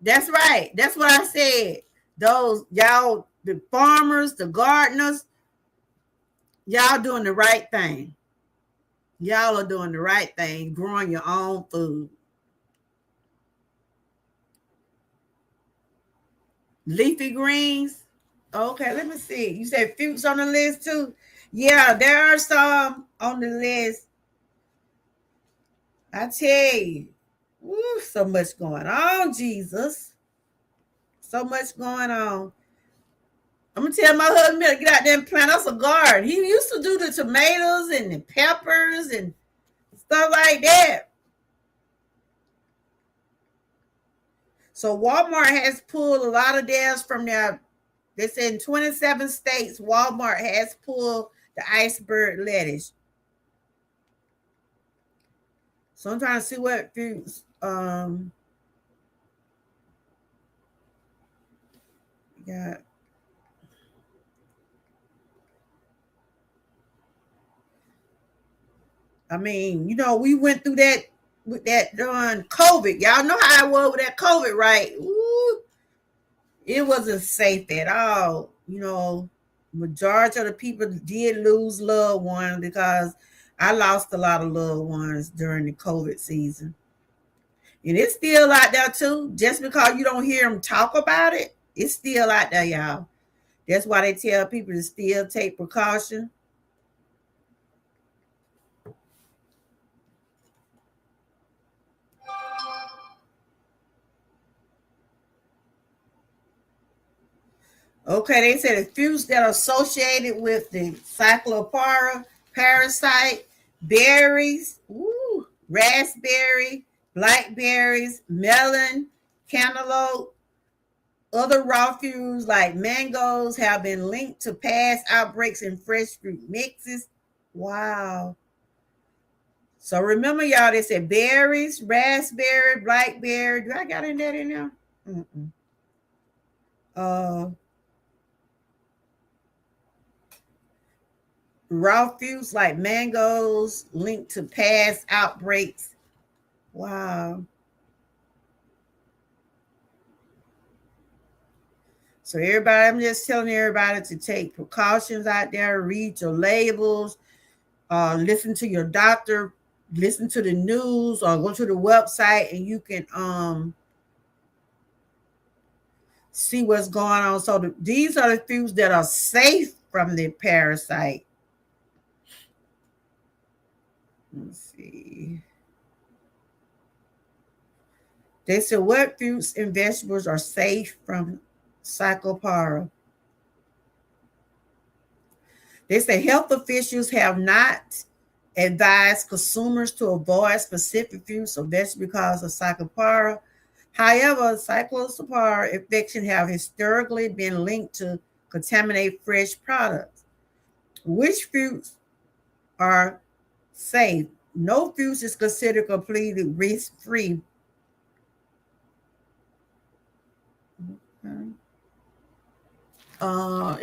that's right. That's what I said. Those y'all, the farmers, the gardeners, y'all doing the right thing. Y'all are doing the right thing, growing your own food. Leafy greens. Okay, let me see. You said fruits on the list too. Yeah, there are some on the list. I tell you, woo, so much going on, Jesus. So much going on. I'm gonna tell my husband to get out there and plant us a garden. He used to do the tomatoes and the peppers and stuff like that. So Walmart has pulled a lot of theirs from their. They said in 27 states, Walmart has pulled the iceberg lettuce. So I'm trying to see what fruits. Yeah. I mean, we went through that with that during COVID. Y'all know how it was with that COVID, right? Ooh, it wasn't safe at all. Majority of the people did lose loved ones because I lost a lot of loved ones during the COVID season. And it's still out there too. Just because you don't hear them talk about it, it's still out there, y'all. That's why they tell people to still take precaution. Okay, they said the fruits that are associated with the cyclopara, parasite, berries, raspberry, blackberries, melon, cantaloupe, other raw fruits like mangoes have been linked to past outbreaks in fresh fruit mixes. Wow. So remember, y'all, they said berries, raspberry, blackberry. Do I got that in there? Mm-mm. Uh, Raw fruits like mangoes linked to past outbreaks. Wow. So everybody, I'm just telling everybody to take precautions out there, read your labels, listen to your doctor, listen to the news, or go to the website and you can see what's going on. So these are the foods that are safe from the parasite. Let's see. They said what fruits and vegetables are safe from Psychopara. They say health officials have not advised consumers to avoid specific fruits or vegetables because of Psychopara. However, Cyclospora infection have historically been linked to contaminated fresh products. Which fruits are safe? No fruits is considered completely risk-free. Okay.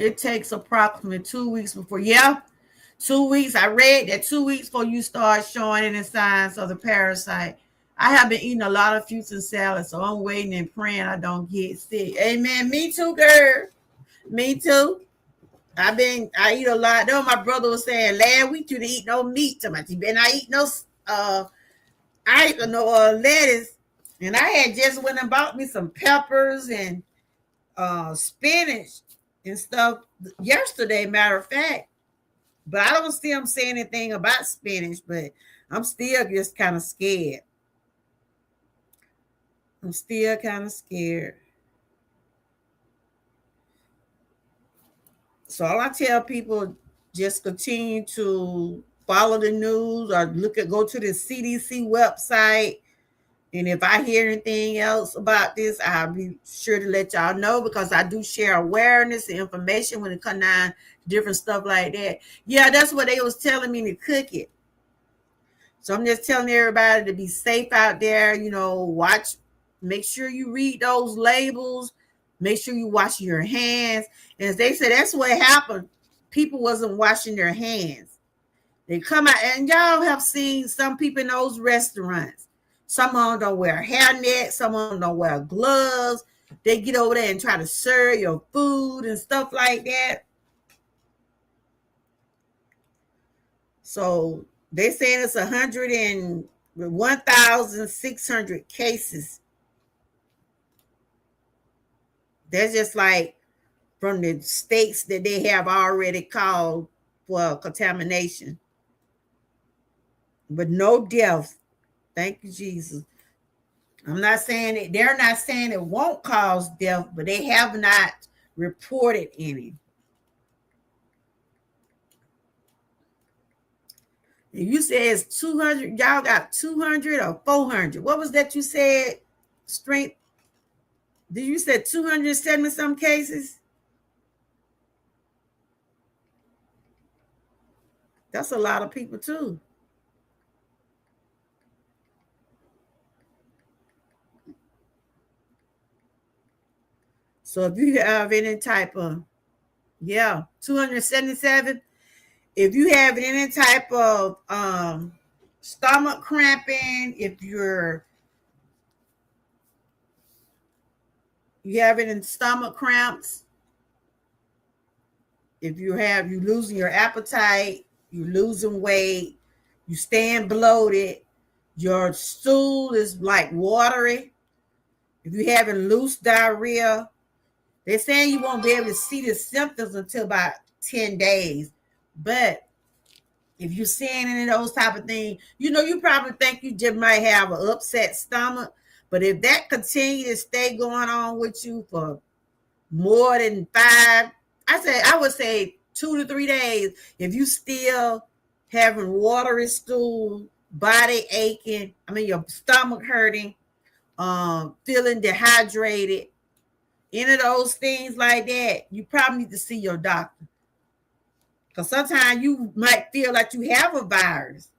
It takes approximately 2 weeks before. Yeah, 2 weeks. I read that 2 weeks before you start showing any signs of the parasite. I have been eating a lot of fruits and salads, so I'm waiting and praying I don't get sick. Amen. Me too, girl. Me too. I eat a lot. Though my brother was saying last week you didn't eat no meat too much. You better not eat no I ate no lettuce. And I had just went and bought me some peppers and spinach and stuff yesterday, matter of fact. But I don't see them saying anything about spinach, but I'm still just kind of scared. I'm still kind of scared. So all I tell people, just continue to follow the news or go to the CDC website. And if I hear anything else about this, I'll be sure to let y'all know, because I do share awareness and information when it comes down to different stuff like that. Yeah, that's what they was telling me to cook it. So I'm just telling everybody to be safe out there. Watch, make sure you read those labels. Make sure you wash your hands. And as they said, that's what happened. People wasn't washing their hands. They come out, and y'all have seen some people in those restaurants. Some of them don't wear hairnet. Some of them don't wear gloves. They get over there and try to serve your food and stuff like that. So they saying it's 1,600 cases. That's just like from the states that they have already called for contamination, but no deaths. Thank you, Jesus. I'm not saying it, they're not saying it won't cause death, but they have not reported any. You said it's 200, y'all got 200 or 400. What was that you said? Strength? Did you say 270 some cases? That's a lot of people too. So if you have any type of, 277. If you have any type of stomach cramping, if you have any stomach cramps, if you losing your appetite, you losing weight, you staying bloated, your stool is like watery, if you having loose diarrhea, they're saying you won't be able to see the symptoms until about 10 days. But if you're seeing any of those type of things, you probably think you just might have an upset stomach. But if that continues to stay going on with you for more than I would say 2 to 3 days, if you still having watery stool, body aching, your stomach hurting, feeling dehydrated, any of those things like that, you probably need to see your doctor. Because sometimes you might feel like you have a virus.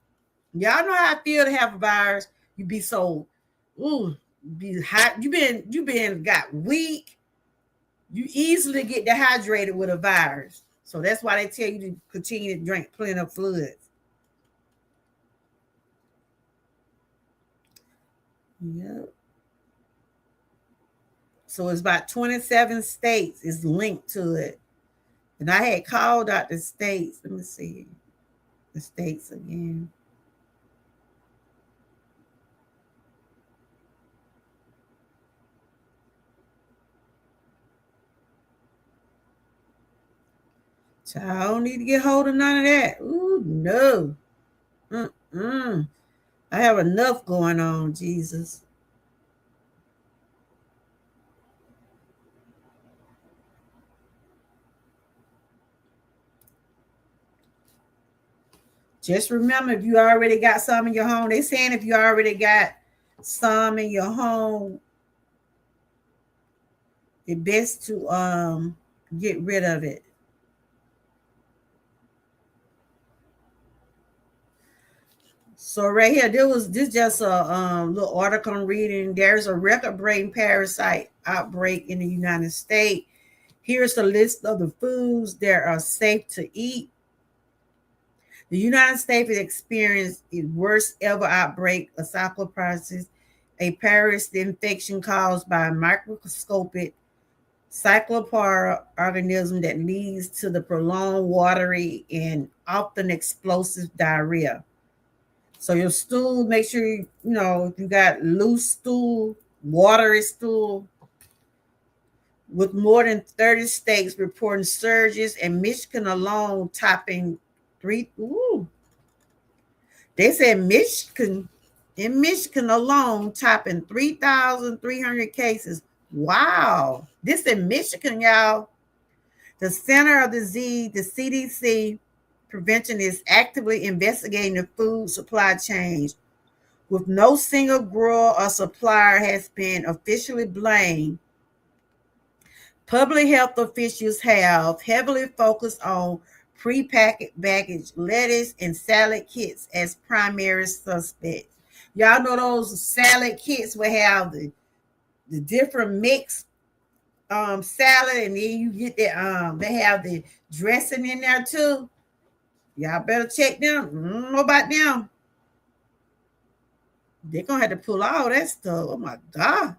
Y'all know how I feel to have a virus. You be so, be hot. You been got weak. You easily get dehydrated with a virus. So that's why they tell you to continue to drink plenty of fluids. Yep. So it's about 27 states is linked to it. And I had called out the states. Let me see the states again. So I don't need to get hold of none of that. Ooh, no. Mm-mm. I have enough going on, Jesus. Just remember, if you already got some in your home, they saying if you already got some in your home, it's best to get rid of it. So right here, this just a little article I'm reading. There's a record-breaking parasite outbreak in the United States. Here's a list of the foods that are safe to eat. The United States has experienced its worst ever outbreak of cycloparis, a parasite infection caused by a microscopic cyclopara organism that leads to the prolonged watery and often explosive diarrhea. So your stool, make sure if you got loose stool, watery stool, with more than 30 states reporting surges, and Michigan alone topping three. Ooh, they said Michigan alone topping 3,300 cases. Wow, this in Michigan, y'all. The Center of Disease, the CDC Prevention, is actively investigating the food supply chain, with no single grower or supplier has been officially blamed. Public health officials have heavily focused on prepackaged baggage lettuce and salad kits as primary suspects. Y'all know those salad kits will have the different mix salad, and then you get the they have the dressing in there too. Y'all better check them. I don't know about them. They're gonna have to pull all that stuff. Oh my god.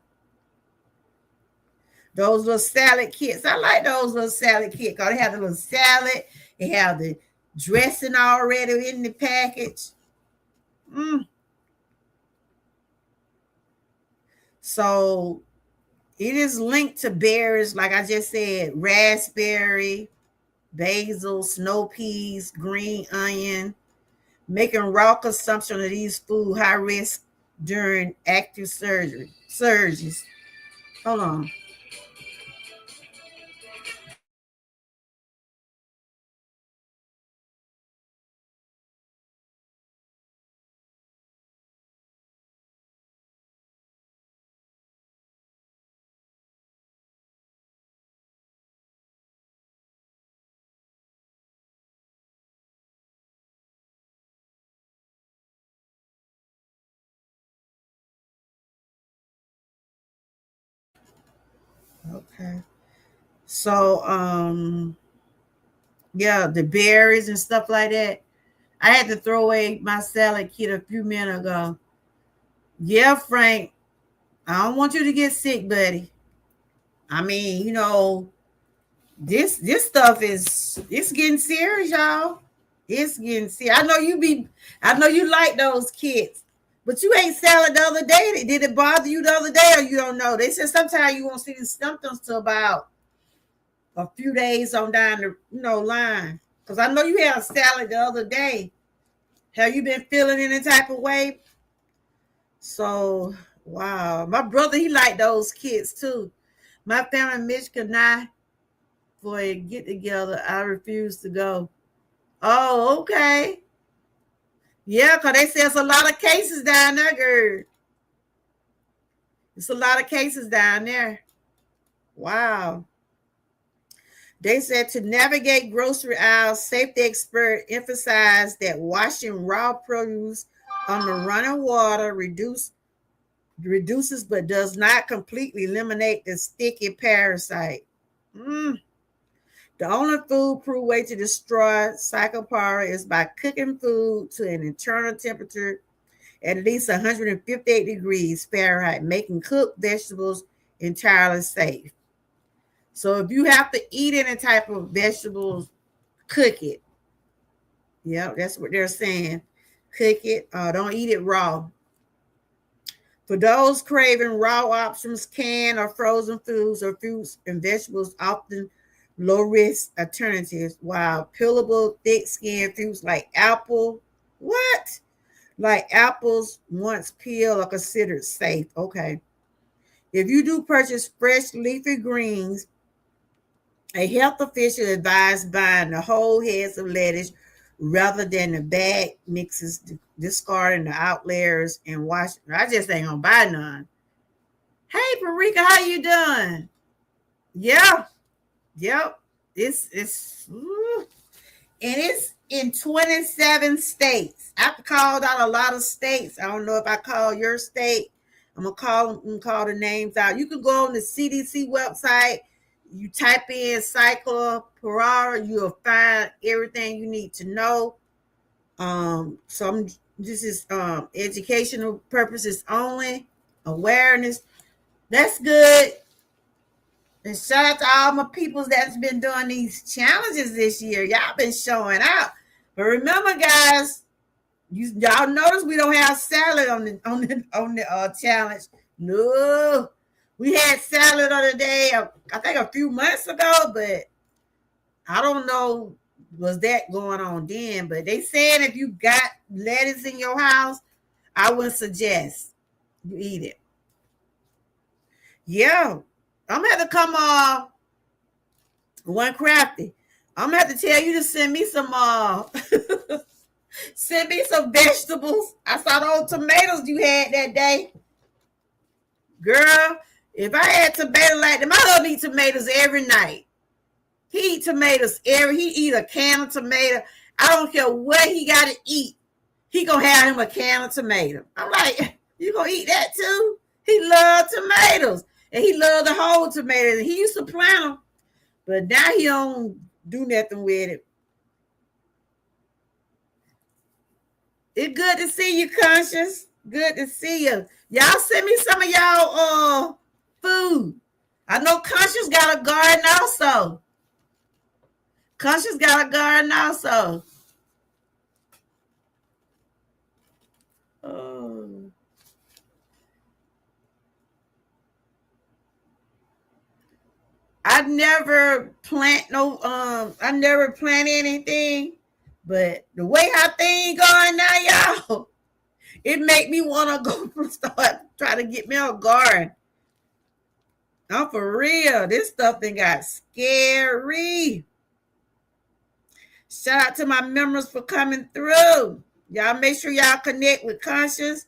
Those little salad kits. I like those little salad kits because they have the little salad, they have the dressing already in the package. Mm. So it is linked to berries, like I just said, raspberry, basil, snow peas, green onion, making raw consumption of these food high risk during active surges. Hold on. Okay. So yeah, the berries and stuff like that. I had to throw away my salad kit a few minutes ago. Yeah, Frank, I don't want you to get sick, buddy. I mean, this stuff is it's getting serious, y'all. It's getting serious. I know you like those kids, but you ate salad the other day. Did it bother you the other day, or you don't know? They said sometimes you won't see the symptoms till about a few days on down the line. Because I know you had a salad the other day. Have you been feeling any type of way? So wow, my brother he liked those kids too. My family in Michigan and I for a get together. I refuse to go. Oh, okay. Yeah, because they say it's a lot of cases down there, girl. It's a lot of cases down there. Wow. They said to navigate grocery aisles, safety expert emphasized that washing raw produce under running water reduces but does not completely eliminate the sticky parasite. Mm. The only foolproof way to destroy psychopara is by cooking food to an internal temperature at least 158 degrees Fahrenheit, making cooked vegetables entirely safe. So if you have to eat any type of vegetables, cook it. Yeah, that's what they're saying. Cook it. Don't eat it raw. For those craving raw options, canned or frozen foods or fruits and vegetables often low risk alternatives, while peelable thick skinned fruits like apple, what? Like apples once peeled are considered safe. Okay. If you do purchase fresh leafy greens, a health official advised buying the whole heads of lettuce rather than the bag mixes, discarding the out layers and washing. I just ain't gonna buy none. Hey, Parika, how you doing? Yeah, yep. It's and it's in 27 states. I've called out a lot of states. I don't know if I call your state. I'm gonna call them and call the names out. You can go on the CDC website. You type in cycloparara, you'll find everything you need to know. This is educational purposes only, awareness. That's good. And shout out to all my peoples that's been doing these challenges this year. Y'all been showing out. But remember, guys, y'all notice we don't have salad on the challenge. No, we had salad on the day. I think a few months ago, but I don't know was that going on then. But they said if you got lettuce in your house, I would suggest you eat it. Yeah, I'm gonna have to come One crafty. I'm gonna have to tell you to send me some send me some vegetables. I saw those tomatoes you had that day. Girl, if I had tomatoes like that, my husband eat tomatoes every night. He eat tomatoes he eat a can of tomato. I don't care what he gotta eat. He gonna have him a can of tomato. I'm like, you gonna eat that too? He loved tomatoes. And he loved the whole tomatoes. He used to plant them, but now he don't do nothing with it. It's good to see you, Conscious. Good to see you. Y'all send me some of y'all food. I know Conscious got a garden also. Conscious got a garden also. Oh. I never plant anything, but the way how things going now, y'all, it make me want to go start try to get me a garden. I'm for real. This stuff then got scary. Shout out to my members for coming through. Y'all make sure y'all connect with Conscious.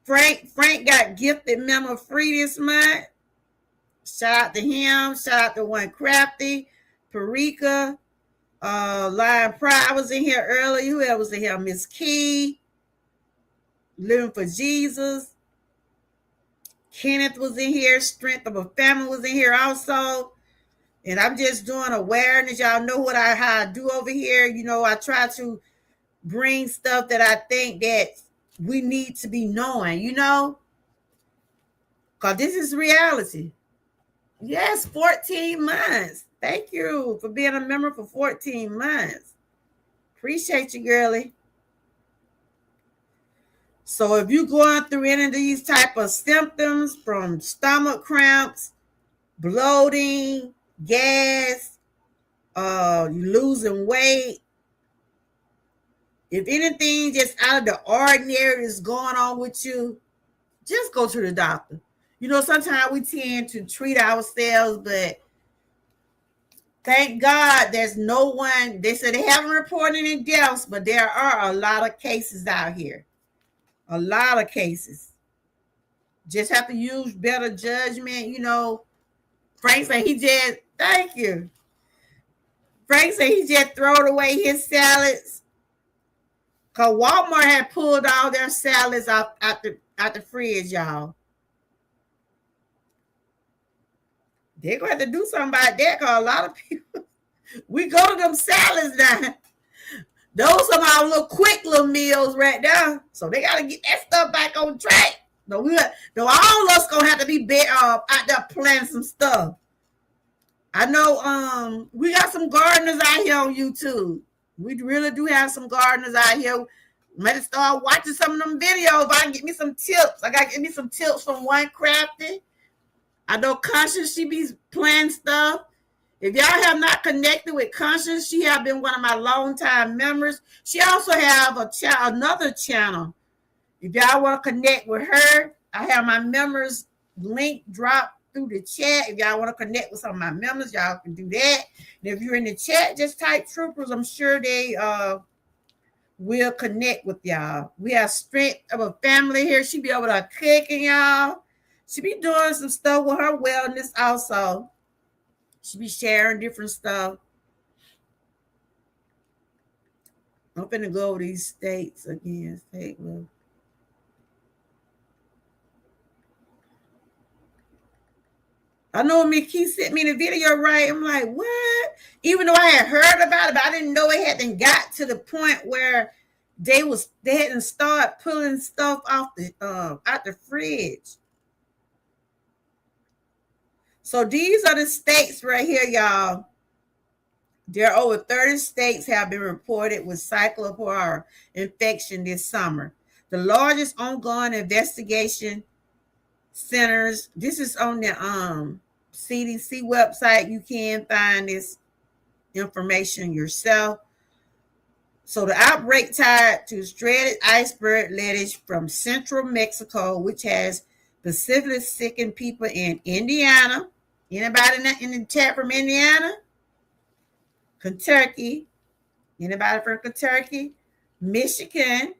Frank got gifted member free this month. Shout out to him. Shout out to One Crafty, Parika, Lion Pride was in here early. Who else was in here? Miss Key, Living for Jesus. Kenneth was in here. Strength of a Family was in here also. And I'm just doing awareness. Y'all know how I do over here. You know, I try to bring stuff that I think that we need to be knowing, you know, because this is reality. Yes, 14 months. Thank you for being a member for 14 months. Appreciate you, girlie. So if you're going through any of these type of symptoms, from stomach cramps, bloating, gas, losing weight, if anything just out of the ordinary is going on with you, just go to the doctor. You know, sometimes we tend to treat ourselves, but thank God there's no one. They said they haven't reported any deaths, but there are a lot of cases out here. A lot of cases. Just have to use better judgment. You know, Frank said thank you. Frank said he just throwed away his salads. Because Walmart had pulled all their salads out the fridge, y'all. They're going to have to do something about that, because a lot of people, we go to them salads now. Those are our little quick little meals right now. So they got to get that stuff back on track. No, all of us going to have to be out there planting some stuff. I know we got some gardeners out here on YouTube. We really do have some gardeners out here. Might start watching some of them videos. If I can get me some tips. I got to get me some tips from One Crafty. I know Conscious, she be planting stuff. If y'all have not connected with Conscious, she have been one of my longtime members. She also have another channel. If y'all want to connect with her, I have my members link dropped through the chat. If y'all want to connect with some of my members, y'all can do that. And if you're in the chat, just type Troopers. I'm sure they will connect with y'all. We have Strength of a Family here. She be over there cooking, y'all. She be doing some stuff with her wellness also. She be sharing different stuff. I'm finna go over these states again. I know Mickey sent me the video, right? I'm like, what? Even though I had heard about it, but I didn't know it hadn't got to the point where they hadn't started pulling stuff off out the fridge. So these are the states right here, y'all. There are over 30 states have been reported with cyclopora infection this summer. The largest ongoing investigation centers. This is on the CDC website. You can find this information yourself. So the outbreak tied to shredded iceberg lettuce from central Mexico, which has specifically sickened people in Indiana, Anybody in the chat from Indiana? Kentucky? Anybody from Kentucky? Michigan?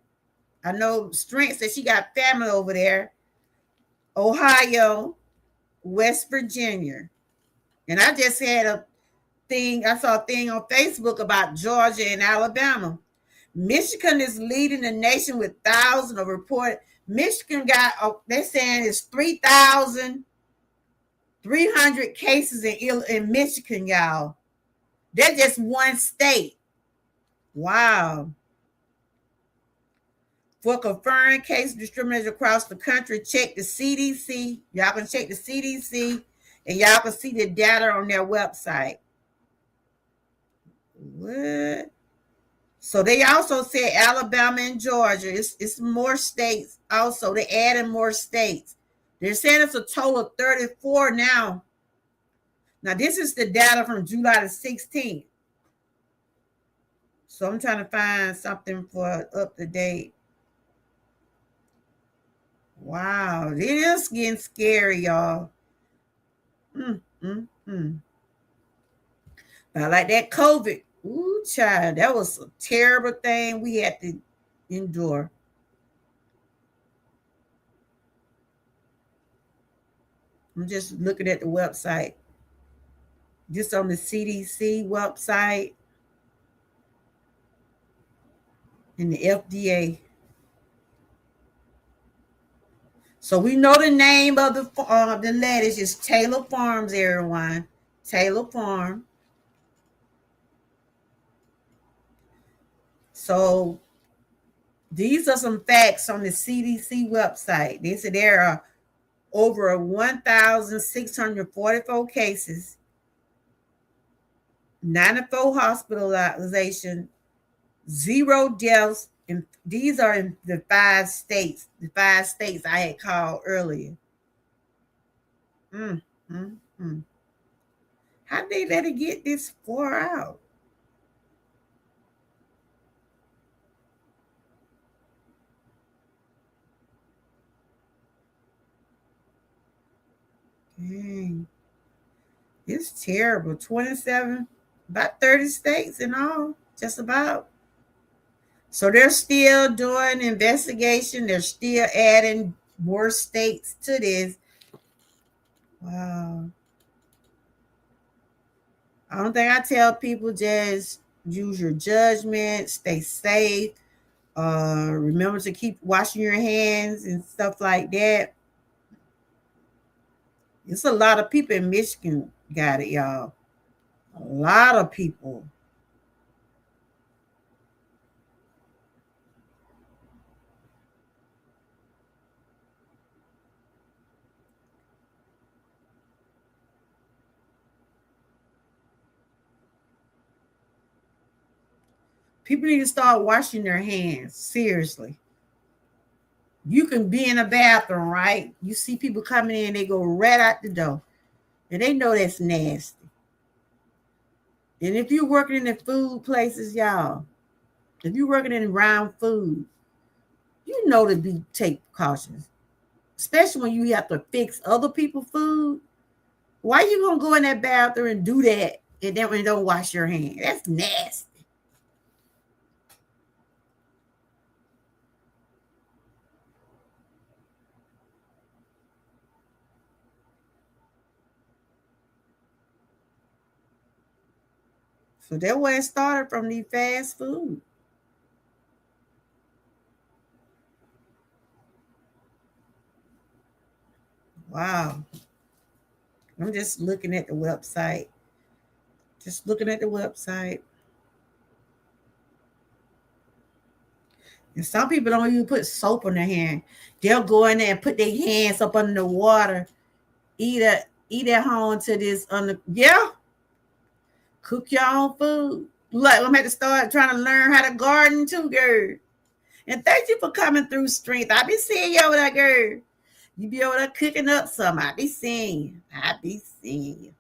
I know Strength said she got family over there. Ohio, West Virginia. And I just had I saw a thing on Facebook about Georgia and Alabama. Michigan is leading the nation with thousands of reported. Michigan got, they're saying it's 3,300 cases in Michigan, y'all. That's just one state. Wow. For confirmed case discrimination across the country, check the CDC. Y'all can check the CDC and y'all can see the data on their website. What? So they also said Alabama and Georgia. It's more states also. They added more states. They're saying it's a total of 34 now. Now, this is the data from July the 16th. So I'm trying to find something for up to date. Wow, it is getting scary, y'all. But like that COVID, ooh, child, that was a terrible thing we had to endure. I'm just looking at the website. Just on the CDC website and the FDA. So we know the name of the lettuce is Taylor Farms, everyone. Taylor Farm. So these are some facts on the CDC website. They said there are over 1,644 cases, 94 hospitalizations, 0 deaths. And these are in the 5 states. The 5 states I had called earlier. How did they let it get this far out? Dang. It's terrible. 27, about 30 states in all, just about. So they're still doing investigation. They're still adding more states to this. Wow. I don't think I tell people just use your judgment, stay safe, remember to keep washing your hands and stuff like that. It's a lot of people in Michigan got it, y'all. A lot of people. People need to start washing their hands. Seriously. You can be in a bathroom, right? You see people coming in, they go right out the door. And they know that's nasty. And if you're working in the food places, y'all, if you're working in around food, you know to take precautions. Especially when you have to fix other people's food. Why you gonna go in that bathroom and do that and then don't wash your hands? That's nasty. So that's where it started, from the fast food. Wow. I'm just looking at the website. Just looking at the website. And some people don't even put soap on their hand. They'll go in there and put their hands up under the water. Eat at home to this cook your own food. Look, I'm going to start trying to learn how to garden too, girl. And thank you for coming through, Strength. I be seeing you over there, girl. You be over there cooking up some. I be seeing you.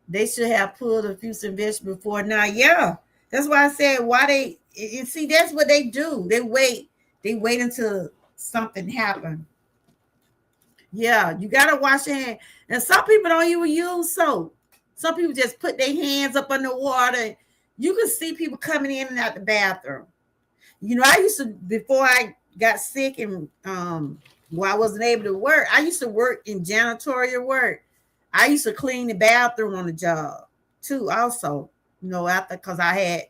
They should have pulled a few some vegetables before now. Yeah. That's why I said and see, that's what they do. They wait until something happens. Yeah, you gotta wash your hand. And some people don't even use soap. Some people just put their hands up under water. You can see people coming in and out the bathroom. You know, I used to, before I got sick and well, I wasn't able to work, I used to work in janitorial work. I used to clean the bathroom on the job too, also, you know, after, because I had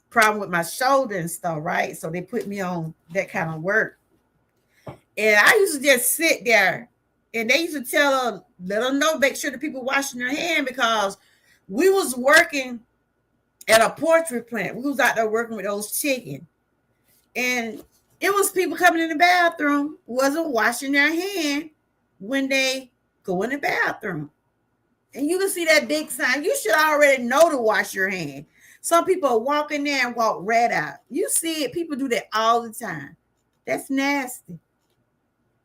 problem with my shoulder and stuff, right? So they put me on that kind of work. And I used to just sit there, and they used to tell her, let them know, make sure the people washing their hand, because we was working at a poultry plant. We was out there working with those chicken. And it was people coming in the bathroom, wasn't washing their hand when they go in the bathroom. And you can see that big sign. You should already know to wash your hand. Some people walk in there and walk right out. You see it. People do that all the time. That's nasty.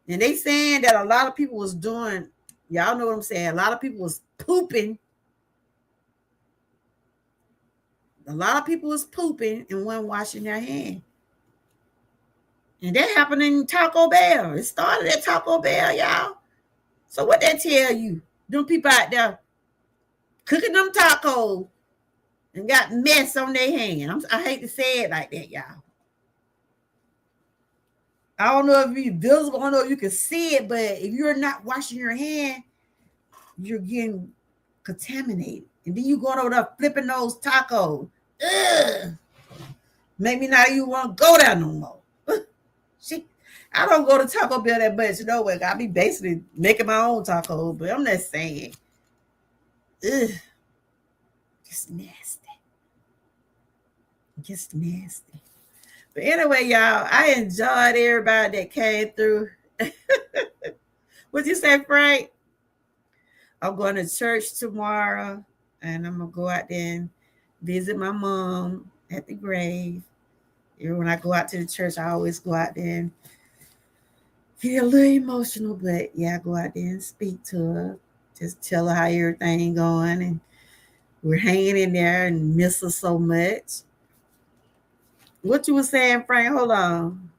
And they saying that a lot of people was doing, y'all know what I'm saying, a lot of people was pooping. A lot of people was pooping and wasn't washing their hand. And that happened in Taco Bell. It started at Taco Bell, y'all. So what that tell you? Them people out there cooking them tacos and got mess on their hand. I hate to say it like that, y'all. I don't know if it's visible. I don't know if you can see it, but if you're not washing your hand, you're getting contaminated. And then you going over there flipping those tacos. Ugh. Make me not even want to go there no more. I don't go to Taco Bell that much, you know. I be basically making my own tacos, but I'm not saying. Ugh. Just nasty. Just nasty. But anyway, y'all, I enjoyed everybody that came through. What'd you say, Frank? I'm going to church tomorrow, and I'm going to go out there and visit my mom at the grave. When I go out to the church, I always go out there and get a little emotional, but yeah, I go out there and speak to her. Just tell her how everything going, and we're hanging in there and miss her so much. What you were saying, Frank? Hold on.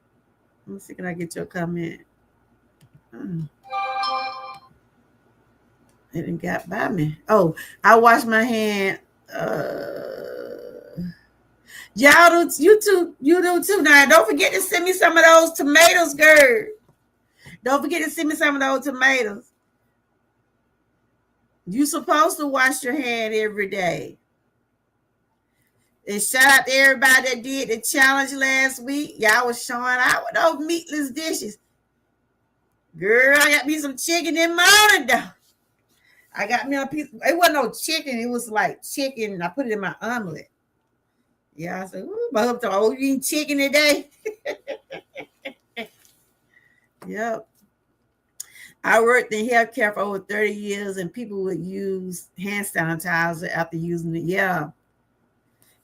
Let me see, can I get your comment? It didn't got by me. Oh, I wash my hand. Y'all do, you do too. Now, don't forget to send me some of those tomatoes, girl. Don't forget to send me some of those tomatoes. You supposed to wash your hand every day. And shout out to everybody that did the challenge last week. Y'all was showing out with those meatless dishes. Girl, I got me some chicken in morning though. I got me a piece. It wasn't no chicken. It was like chicken. I put it in my omelet. Yeah, I said, my husband told me, oh, you eating chicken today? Yep. I worked in healthcare for over 30 years, and people would use hand sanitizer after using it. Yeah.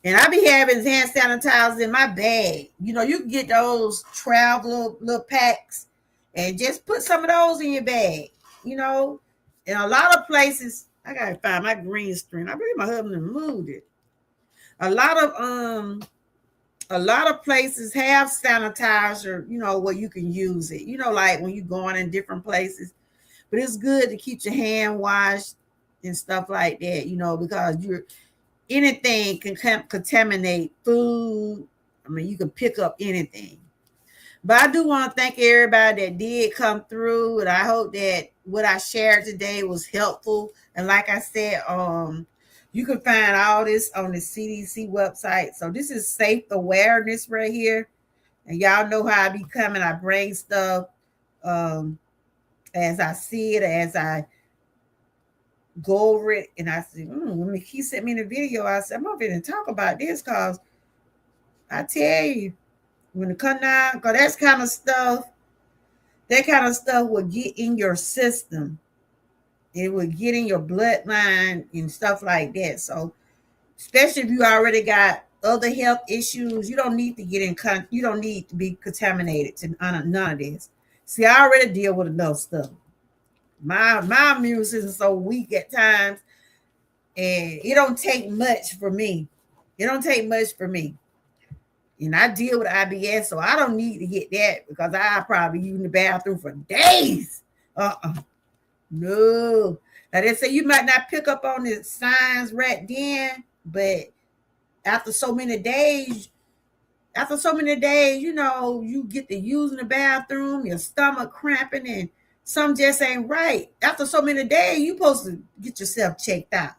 And I be having hand sanitizers in my bag. You know, you can get those travel little packs and just put some of those in your bag. You know, in a lot of places, I gotta find my green screen. I believe my husband moved it. A lot of places have sanitizer, you know, where you can use it. You know, like when you're going in different places. But it's good to keep your hand washed and stuff like that, you know, because anything can contaminate food. I mean, you can pick up anything. But I do want to thank everybody that did come through, and I hope that what I shared today was helpful. And like I said, you can find all this on the CDC website. So this is safe awareness right here. And y'all know how I be coming. I bring stuff as I see it, as I go over it. And I said, when he sent me the video, I said, I'm going to talk about this because I tell you, when it come down, because that kind of stuff will get in your system. It will get in your bloodline and stuff like that. So, especially if you already got other health issues, you don't need to you don't need to be contaminated to none of this. See, I already deal with enough stuff. My immune system is so weak at times, and it don't take much for me. It don't take much for me. And I deal with IBS, so I don't need to get that because I probably use the bathroom for days No. Now they say you might not pick up on the signs right then, but after so many days, you get to using the bathroom, your stomach cramping, and some just ain't right. After so many days, you supposed to get yourself checked out.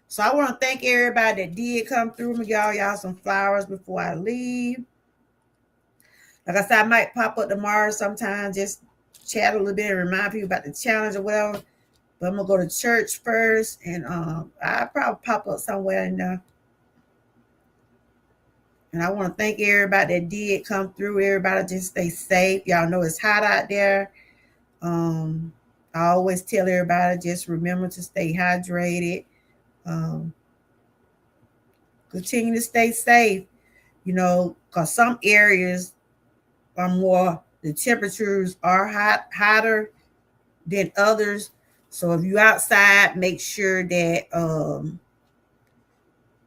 So I want to thank everybody that did come through me, y'all some flowers before I leave. Like I said, I might pop up tomorrow sometime, just chat a little bit and remind people about the challenge or whatever. But I'm gonna go to church first, and I'll probably pop up somewhere in there. And I want to thank everybody that did come through. Everybody just stay safe. Y'all know it's hot out there. I always tell everybody just remember to stay hydrated. Um, Continue to stay safe. Because some areas are more, the temperatures are hotter than others. So if you're outside, make sure that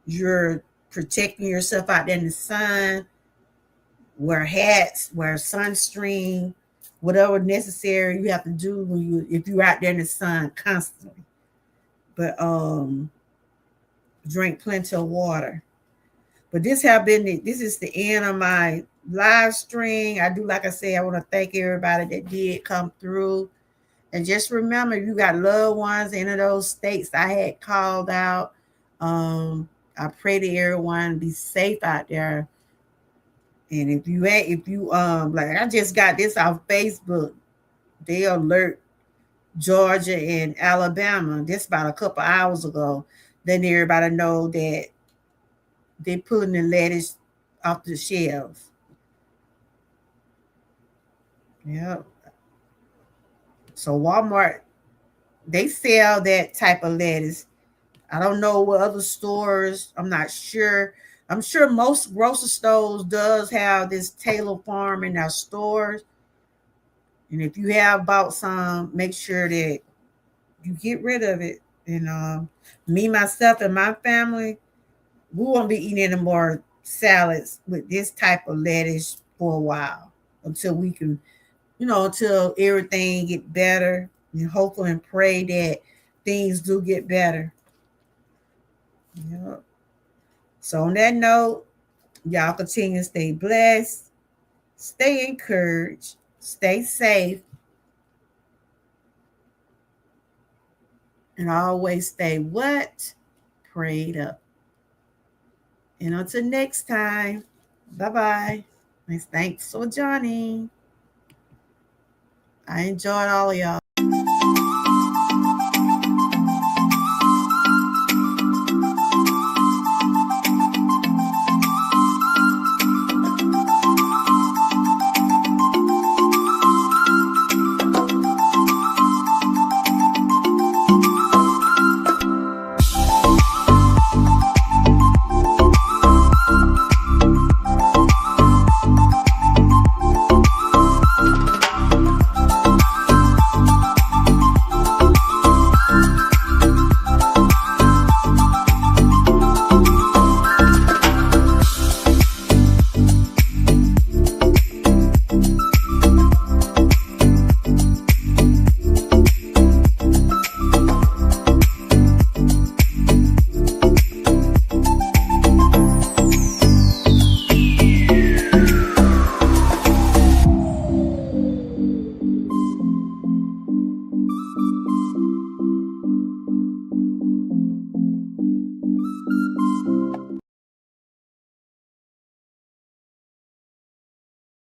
you're protecting yourself out there in the sun. Wear hats, wear sunscreen, whatever necessary you have to do if you're out there in the sun constantly. But drink plenty of water. But this is the end of my live stream. I do, like I said, I want to thank everybody that did come through. And just remember, if you got loved ones in those states I had called out, I pray that everyone be safe out there. And if you like, I just got this off Facebook. They alert Georgia and Alabama. This about a couple hours ago. Then everybody know that they pulling the lettuce off the shelves. Yeah. So Walmart, they sell that type of lettuce. I don't know what other stores. I'm not sure. I'm sure most grocery stores does have this Taylor Farm in their stores. And if you have bought some, make sure that you get rid of it. And me, myself, and my family, we won't be eating any more salads with this type of lettuce for a while until we can, until everything get better, and hopefully and pray that things do get better. Yeah. So on that note, y'all continue to stay blessed, stay encouraged, stay safe, and always stay what? Prayed up. And until next time, bye-bye. Thanks for joining. I enjoyed all of y'all.